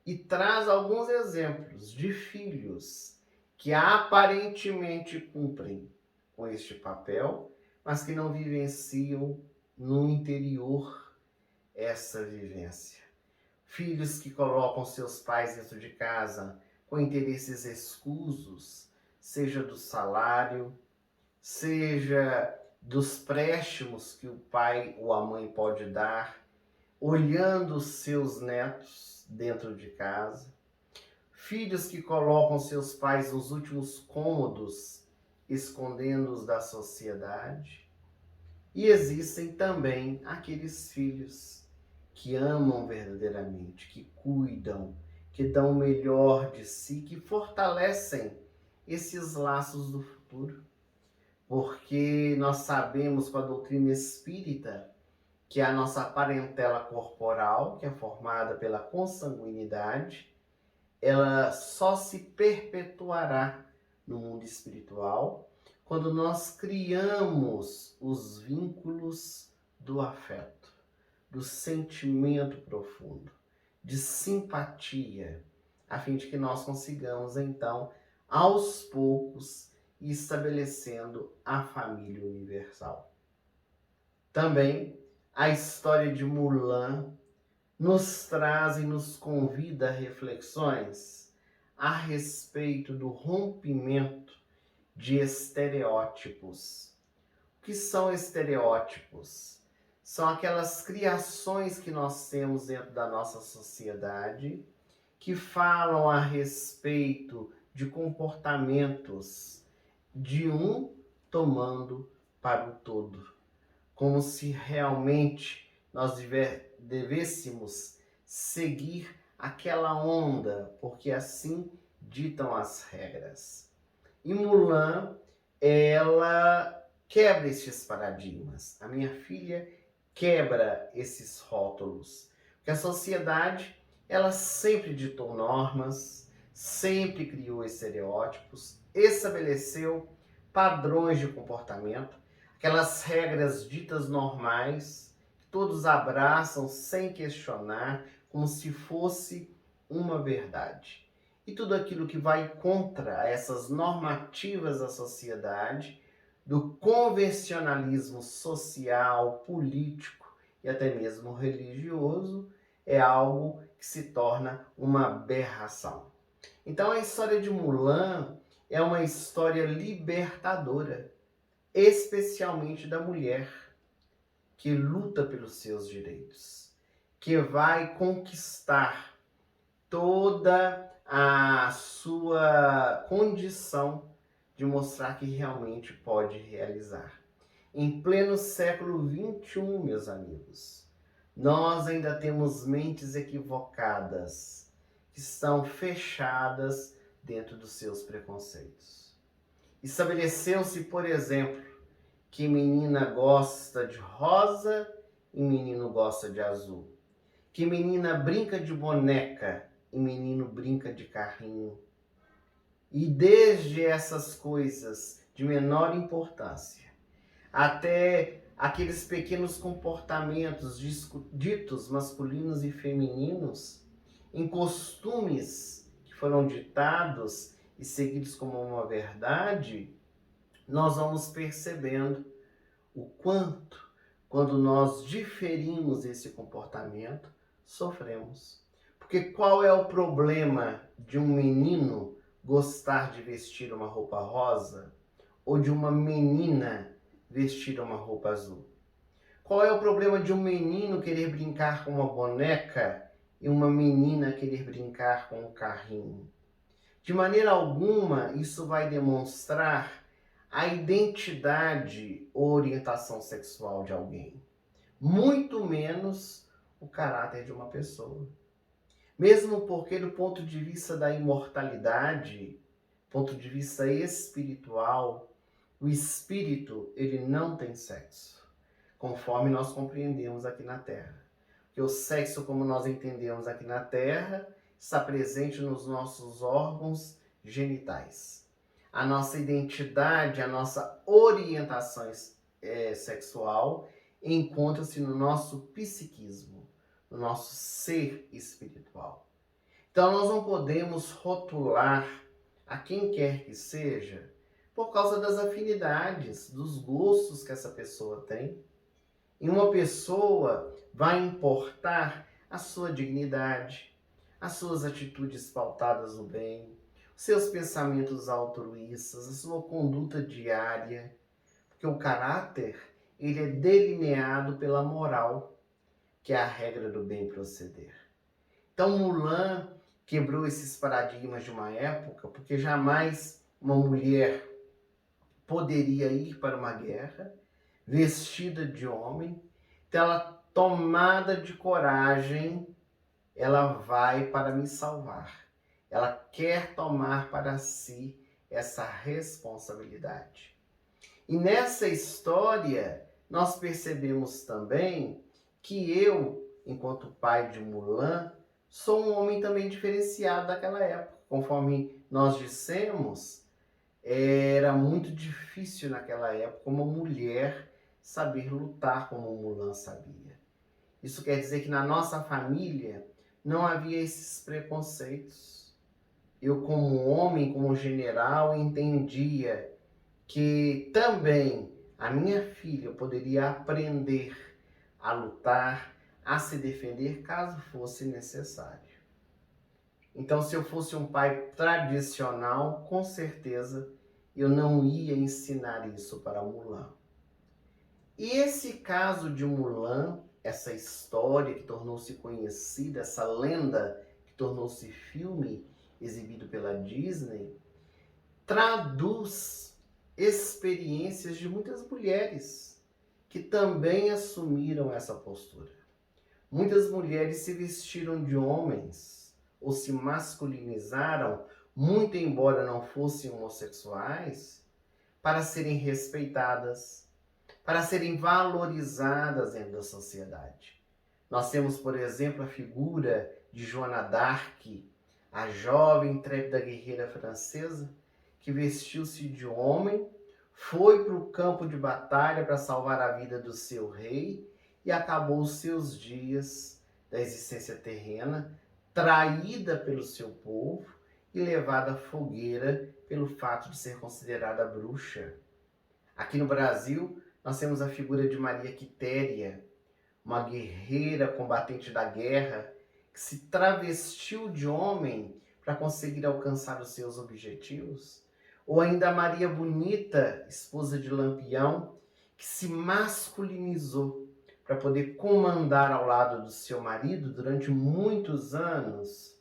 E traz alguns exemplos de filhos que aparentemente cumprem com este papel, mas que não vivenciam no interior essa vivência. Filhos que colocam seus pais dentro de casa com interesses escusos, seja do salário, seja dos préstimos que o pai ou a mãe pode dar, olhando os seus netos dentro de casa. Filhos que colocam seus pais nos últimos cômodos, escondendo-os da sociedade. E existem também aqueles filhos que amam verdadeiramente, que cuidam, que dão o melhor de si, que fortalecem esses laços do futuro. Porque nós sabemos com a doutrina espírita que a nossa parentela corporal, que é formada pela consanguinidade, ela só se perpetuará no mundo espiritual quando nós criamos os vínculos do afeto, do sentimento profundo, de simpatia, a fim de que nós consigamos, então, aos poucos, ir estabelecendo a família universal. Também, a história de Mulan nos traz e nos convida a reflexões a respeito do rompimento de estereótipos. O que são estereótipos? São aquelas criações que nós temos dentro da nossa sociedade que falam a respeito de comportamentos de um tomando para o todo, como se realmente nós devêssemos seguir aquela onda, porque assim ditam as regras. E Mulan, ela quebra esses paradigmas. A minha filha quebra esses rótulos. Porque a sociedade, ela sempre ditou normas, sempre criou estereótipos, estabeleceu padrões de comportamento, aquelas regras ditas normais, que todos abraçam sem questionar, como se fosse uma verdade. E tudo aquilo que vai contra essas normativas da sociedade, do convencionalismo social, político e até mesmo religioso, é algo que se torna uma aberração. Então a história de Mulan é uma história libertadora, especialmente da mulher que luta pelos seus direitos, que vai conquistar toda a sua condição de mostrar que realmente pode realizar. Em pleno século XXI, meus amigos, nós ainda temos mentes equivocadas, que estão fechadas dentro dos seus preconceitos. Estabeleceu-se, por exemplo, que menina gosta de rosa e menino gosta de azul. Que menina brinca de boneca e menino brinca de carrinho. E desde essas coisas de menor importância, até aqueles pequenos comportamentos ditos masculinos e femininos, em costumes que foram ditados e seguidos como uma verdade, nós vamos percebendo o quanto, quando nós diferimos esse comportamento, sofremos. Porque qual é o problema de um menino gostar de vestir uma roupa rosa ou de uma menina vestir uma roupa azul? Qual é o problema de um menino querer brincar com uma boneca e uma menina querer brincar com um carrinho. De maneira alguma, isso vai demonstrar a identidade ou orientação sexual de alguém. Muito menos o caráter de uma pessoa. Mesmo porque, do ponto de vista da imortalidade, ponto de vista espiritual, o espírito, ele não tem sexo, conforme nós compreendemos aqui na Terra. Porque o sexo, como nós entendemos aqui na Terra, está presente nos nossos órgãos genitais. A nossa identidade, a nossa orientação sexual encontra-se no nosso psiquismo, no nosso ser espiritual. Então nós não podemos rotular a quem quer que seja por causa das afinidades, dos gostos que essa pessoa tem. E uma pessoa vai importar a sua dignidade, as suas atitudes pautadas no bem, os seus pensamentos altruístas, a sua conduta diária, porque o caráter, ele é delineado pela moral, que é a regra do bem proceder. Então Mulan quebrou esses paradigmas de uma época, porque jamais uma mulher poderia ir para uma guerra vestida de homem. Então ela, tomada de coragem, ela vai para me salvar. Ela quer tomar para si essa responsabilidade. E nessa história, nós percebemos também que eu, enquanto pai de Mulan, sou um homem também diferenciado daquela época. Conforme nós dissemos, era muito difícil naquela época uma mulher saber lutar como Mulan sabia. Isso quer dizer que na nossa família não havia esses preconceitos. Eu, como homem, como general, entendia que também a minha filha poderia aprender a lutar, a se defender, caso fosse necessário. Então, se eu fosse um pai tradicional, com certeza eu não ia ensinar isso para Mulan. E esse caso de Mulan, essa história que tornou-se conhecida, essa lenda que tornou-se filme exibido pela Disney, traduz experiências de muitas mulheres que também assumiram essa postura. Muitas mulheres se vestiram de homens ou se masculinizaram, muito embora não fossem homossexuais, para serem respeitadas, para serem valorizadas dentro da sociedade. Nós temos, por exemplo, a figura de Joana d'Arc, a jovem intrépida guerreira francesa, que vestiu-se de homem, foi para o campo de batalha para salvar a vida do seu rei e acabou os seus dias da existência terrena, traída pelo seu povo e levada à fogueira pelo fato de ser considerada bruxa. Aqui no Brasil, nós temos a figura de Maria Quitéria, uma guerreira combatente da guerra, que se travestiu de homem para conseguir alcançar os seus objetivos. Ou ainda a Maria Bonita, esposa de Lampião, que se masculinizou para poder comandar ao lado do seu marido durante muitos anos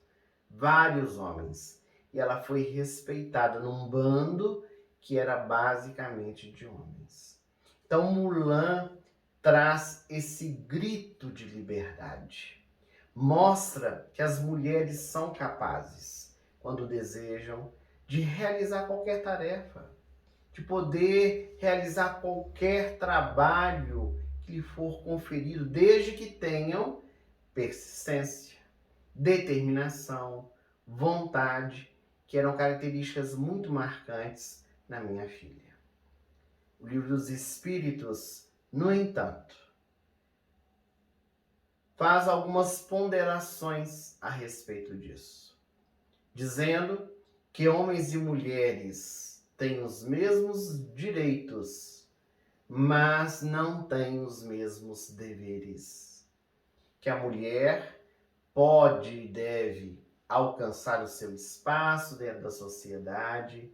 vários homens. E ela foi respeitada num bando que era basicamente de homens. Então Mulan traz esse grito de liberdade. Mostra que as mulheres são capazes, quando desejam, de realizar qualquer tarefa, de poder realizar qualquer trabalho que lhe for conferido, desde que tenham persistência, determinação, vontade, que eram características muito marcantes na minha filha. O Livro dos Espíritos, no entanto, faz algumas ponderações a respeito disso, dizendo que homens e mulheres têm os mesmos direitos, mas não têm os mesmos deveres. Que a mulher pode e deve alcançar o seu espaço dentro da sociedade,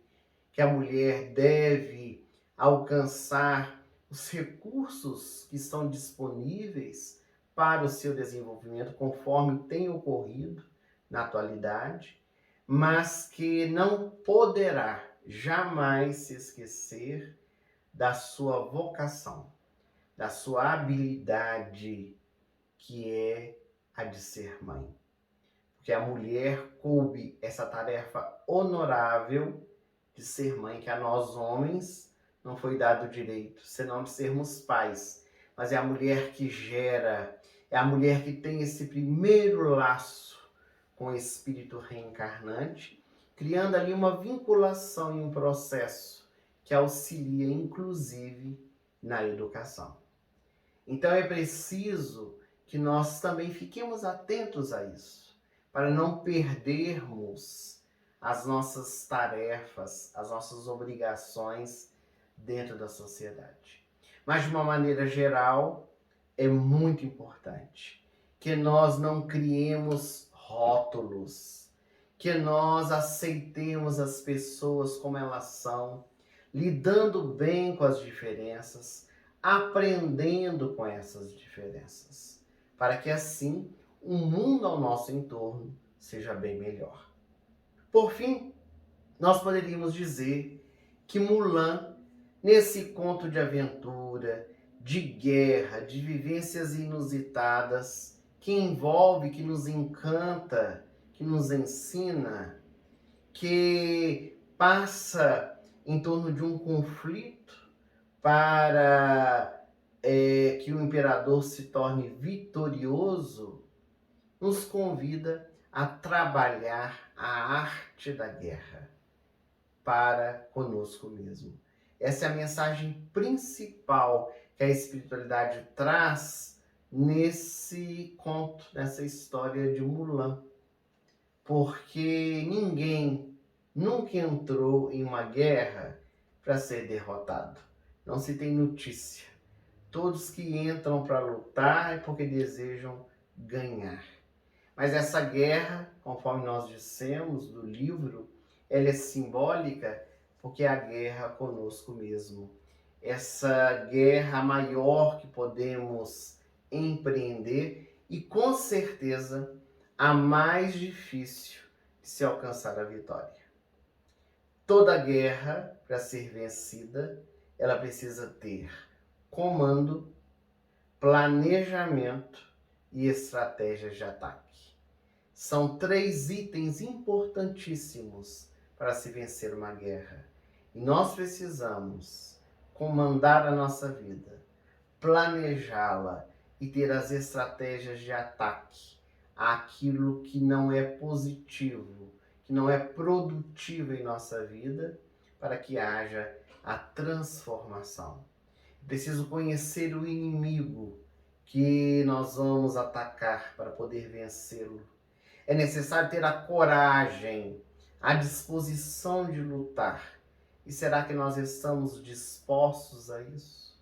que a mulher deve alcançar os recursos que estão disponíveis para o seu desenvolvimento, conforme tem ocorrido na atualidade, mas que não poderá jamais se esquecer da sua vocação, da sua habilidade, que é a de ser mãe. Porque a mulher coube essa tarefa honorável de ser mãe, que a nós homens não foi dado o direito, senão de sermos pais. Mas é a mulher que gera, é a mulher que tem esse primeiro laço com o espírito reencarnante, criando ali uma vinculação e um processo que auxilia, inclusive, na educação. Então é preciso que nós também fiquemos atentos a isso, para não perdermos as nossas tarefas, as nossas obrigações dentro da sociedade. Mas, de uma maneira geral, é muito importante que nós não criemos rótulos, que nós aceitemos as pessoas como elas são, lidando bem com as diferenças, aprendendo com essas diferenças, para que assim o mundo ao nosso entorno seja bem melhor. Por fim, nós poderíamos dizer que Mulan, nesse conto de aventura, de guerra, de vivências inusitadas, que envolve, que nos encanta, que nos ensina, que passa em torno de um conflito para que o imperador se torne vitorioso, nos convida a trabalhar a arte da guerra para conosco mesmo. Essa é a mensagem principal que a espiritualidade traz nesse conto, nessa história de Mulan. Porque ninguém nunca entrou em uma guerra para ser derrotado. Não se tem notícia. Todos que entram para lutar é porque desejam ganhar. Mas essa guerra, conforme nós dissemos do livro, ela é simbólica porque é a guerra conosco mesmo. Essa guerra maior que podemos empreender e, com certeza, a mais difícil de se alcançar a vitória. Toda guerra, para ser vencida, ela precisa ter comando, planejamento e estratégias de ataque. São 3 itens importantíssimos para se vencer uma guerra. E nós precisamos comandar a nossa vida, planejá-la e ter as estratégias de ataque àquilo que não é positivo, que não é produtivo em nossa vida, para que haja a transformação. Preciso conhecer o inimigo que nós vamos atacar para poder vencê-lo. É necessário ter a coragem, a disposição de lutar. E será que nós estamos dispostos a isso?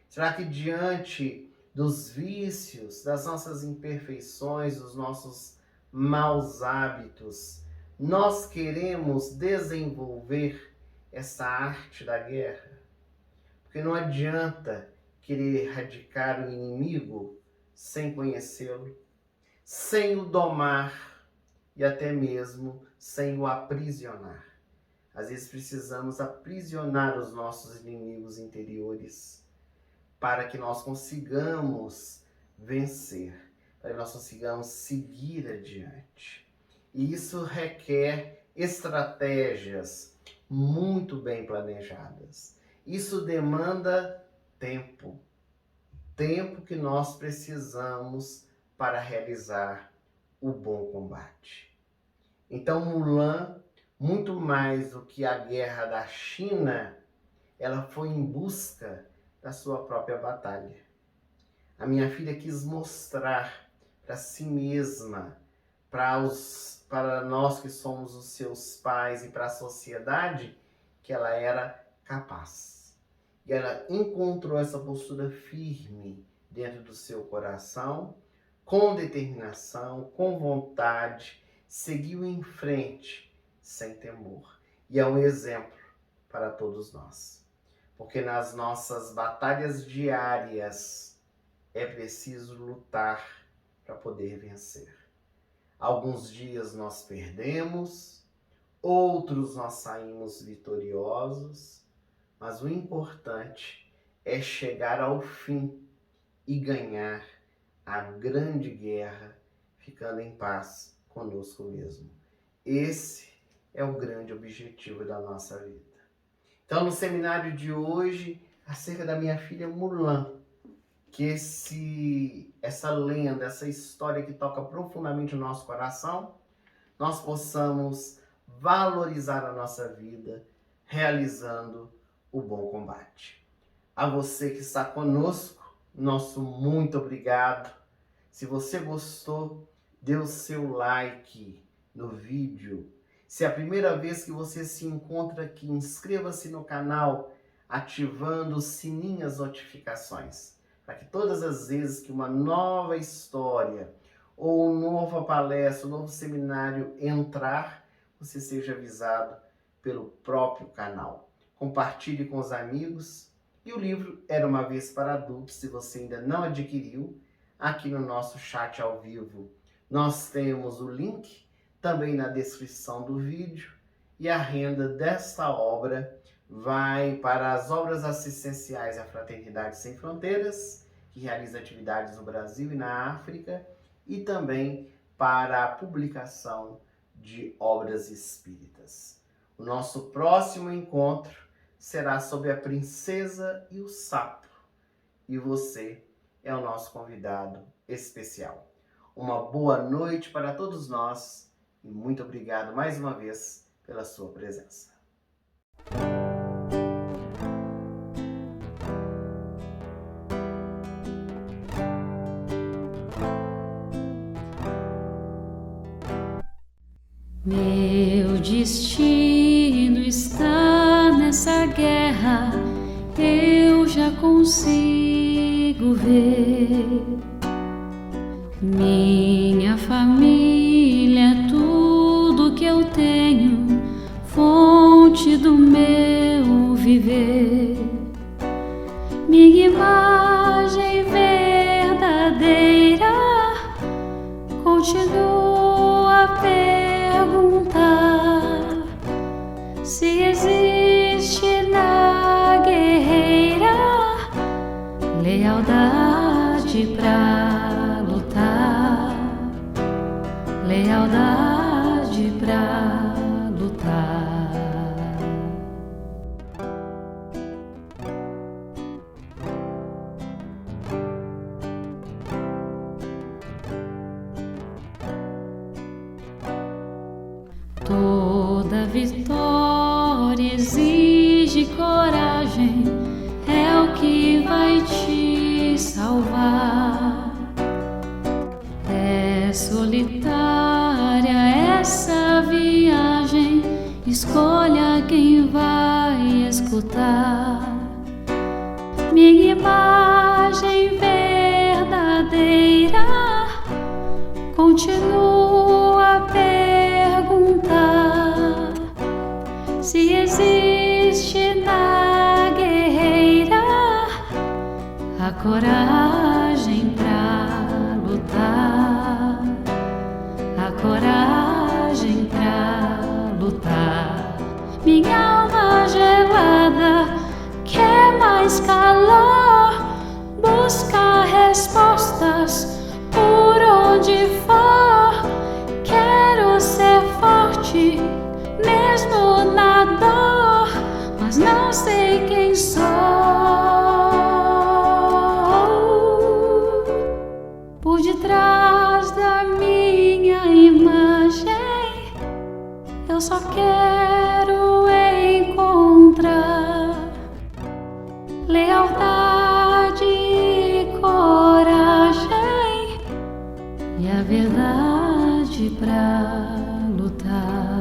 Será que diante dos vícios, das nossas imperfeições, dos nossos maus hábitos, nós queremos desenvolver essa arte da guerra? Porque não adianta querer erradicar o inimigo sem conhecê-lo, sem o domar e até mesmo sem o aprisionar. Às vezes precisamos aprisionar os nossos inimigos interiores para que nós consigamos vencer, para que nós consigamos seguir adiante. E isso requer estratégias muito bem planejadas. Isso demanda tempo. Tempo que nós precisamos para realizar o bom combate. Então, Mulan, muito mais do que a guerra da China, ela foi em busca da sua própria batalha. A minha filha quis mostrar para si mesma, para nós que somos os seus pais e para a sociedade, que ela era capaz. E ela encontrou essa postura firme dentro do seu coração, com determinação, com vontade, seguiu em frente, sem temor. E é um exemplo para todos nós. Porque nas nossas batalhas diárias, é preciso lutar para poder vencer. Alguns dias nós perdemos, outros nós saímos vitoriosos, mas o importante é chegar ao fim e ganhar a grande guerra, ficando em paz conosco mesmo. Esse é o grande objetivo da nossa vida. Então, no seminário de hoje, acerca da minha filha Mulan, que essa lenda, essa história que toca profundamente o nosso coração, nós possamos valorizar a nossa vida, realizando o bom combate. A você que está conosco, nosso muito obrigado. Se você gostou, dê o seu like no vídeo. Se é a primeira vez que você se encontra aqui, inscreva-se no canal, ativando o sininho das notificações, para que todas as vezes que uma nova história, ou nova palestra, um novo seminário entrar, você seja avisado pelo próprio canal. Compartilhe com os amigos. E o livro Era Uma Vez para Adultos, se você ainda não adquiriu, aqui no nosso chat ao vivo nós temos o link, também na descrição do vídeo, e a renda desta obra vai para as obras assistenciais à Fraternidade Sem Fronteiras, que realiza atividades no Brasil e na África, e também para a publicação de obras espíritas. O nosso próximo encontro será sobre a Princesa e o Sapo, e você é o nosso convidado especial. Uma boa noite para todos nós e muito obrigado mais uma vez pela sua presença. Meu destino está nessa guerra, eu já consigo ver. Minha família, tudo que eu tenho, fonte do meu viver. Minha imagem verdadeira continua a perguntar se existe na guerreira lealdade pra lutar, lealdade pra lutar. Toda vitória exige coragem, é o que vai te salvar. É solitária essa viagem, escolha quem vai escutar. Minha imagem verdadeira continua a perguntar se existe na guerreira a coragem pra lutar, a coragem pra lutar. Minha alma gelada quer mais calor, busca respostas por onde for. Quero ser forte mesmo na dor, mas não sei quem sou. Por detrás da minha imagem, eu só quero encontrar lealdade e coragem e a verdade pra lutar.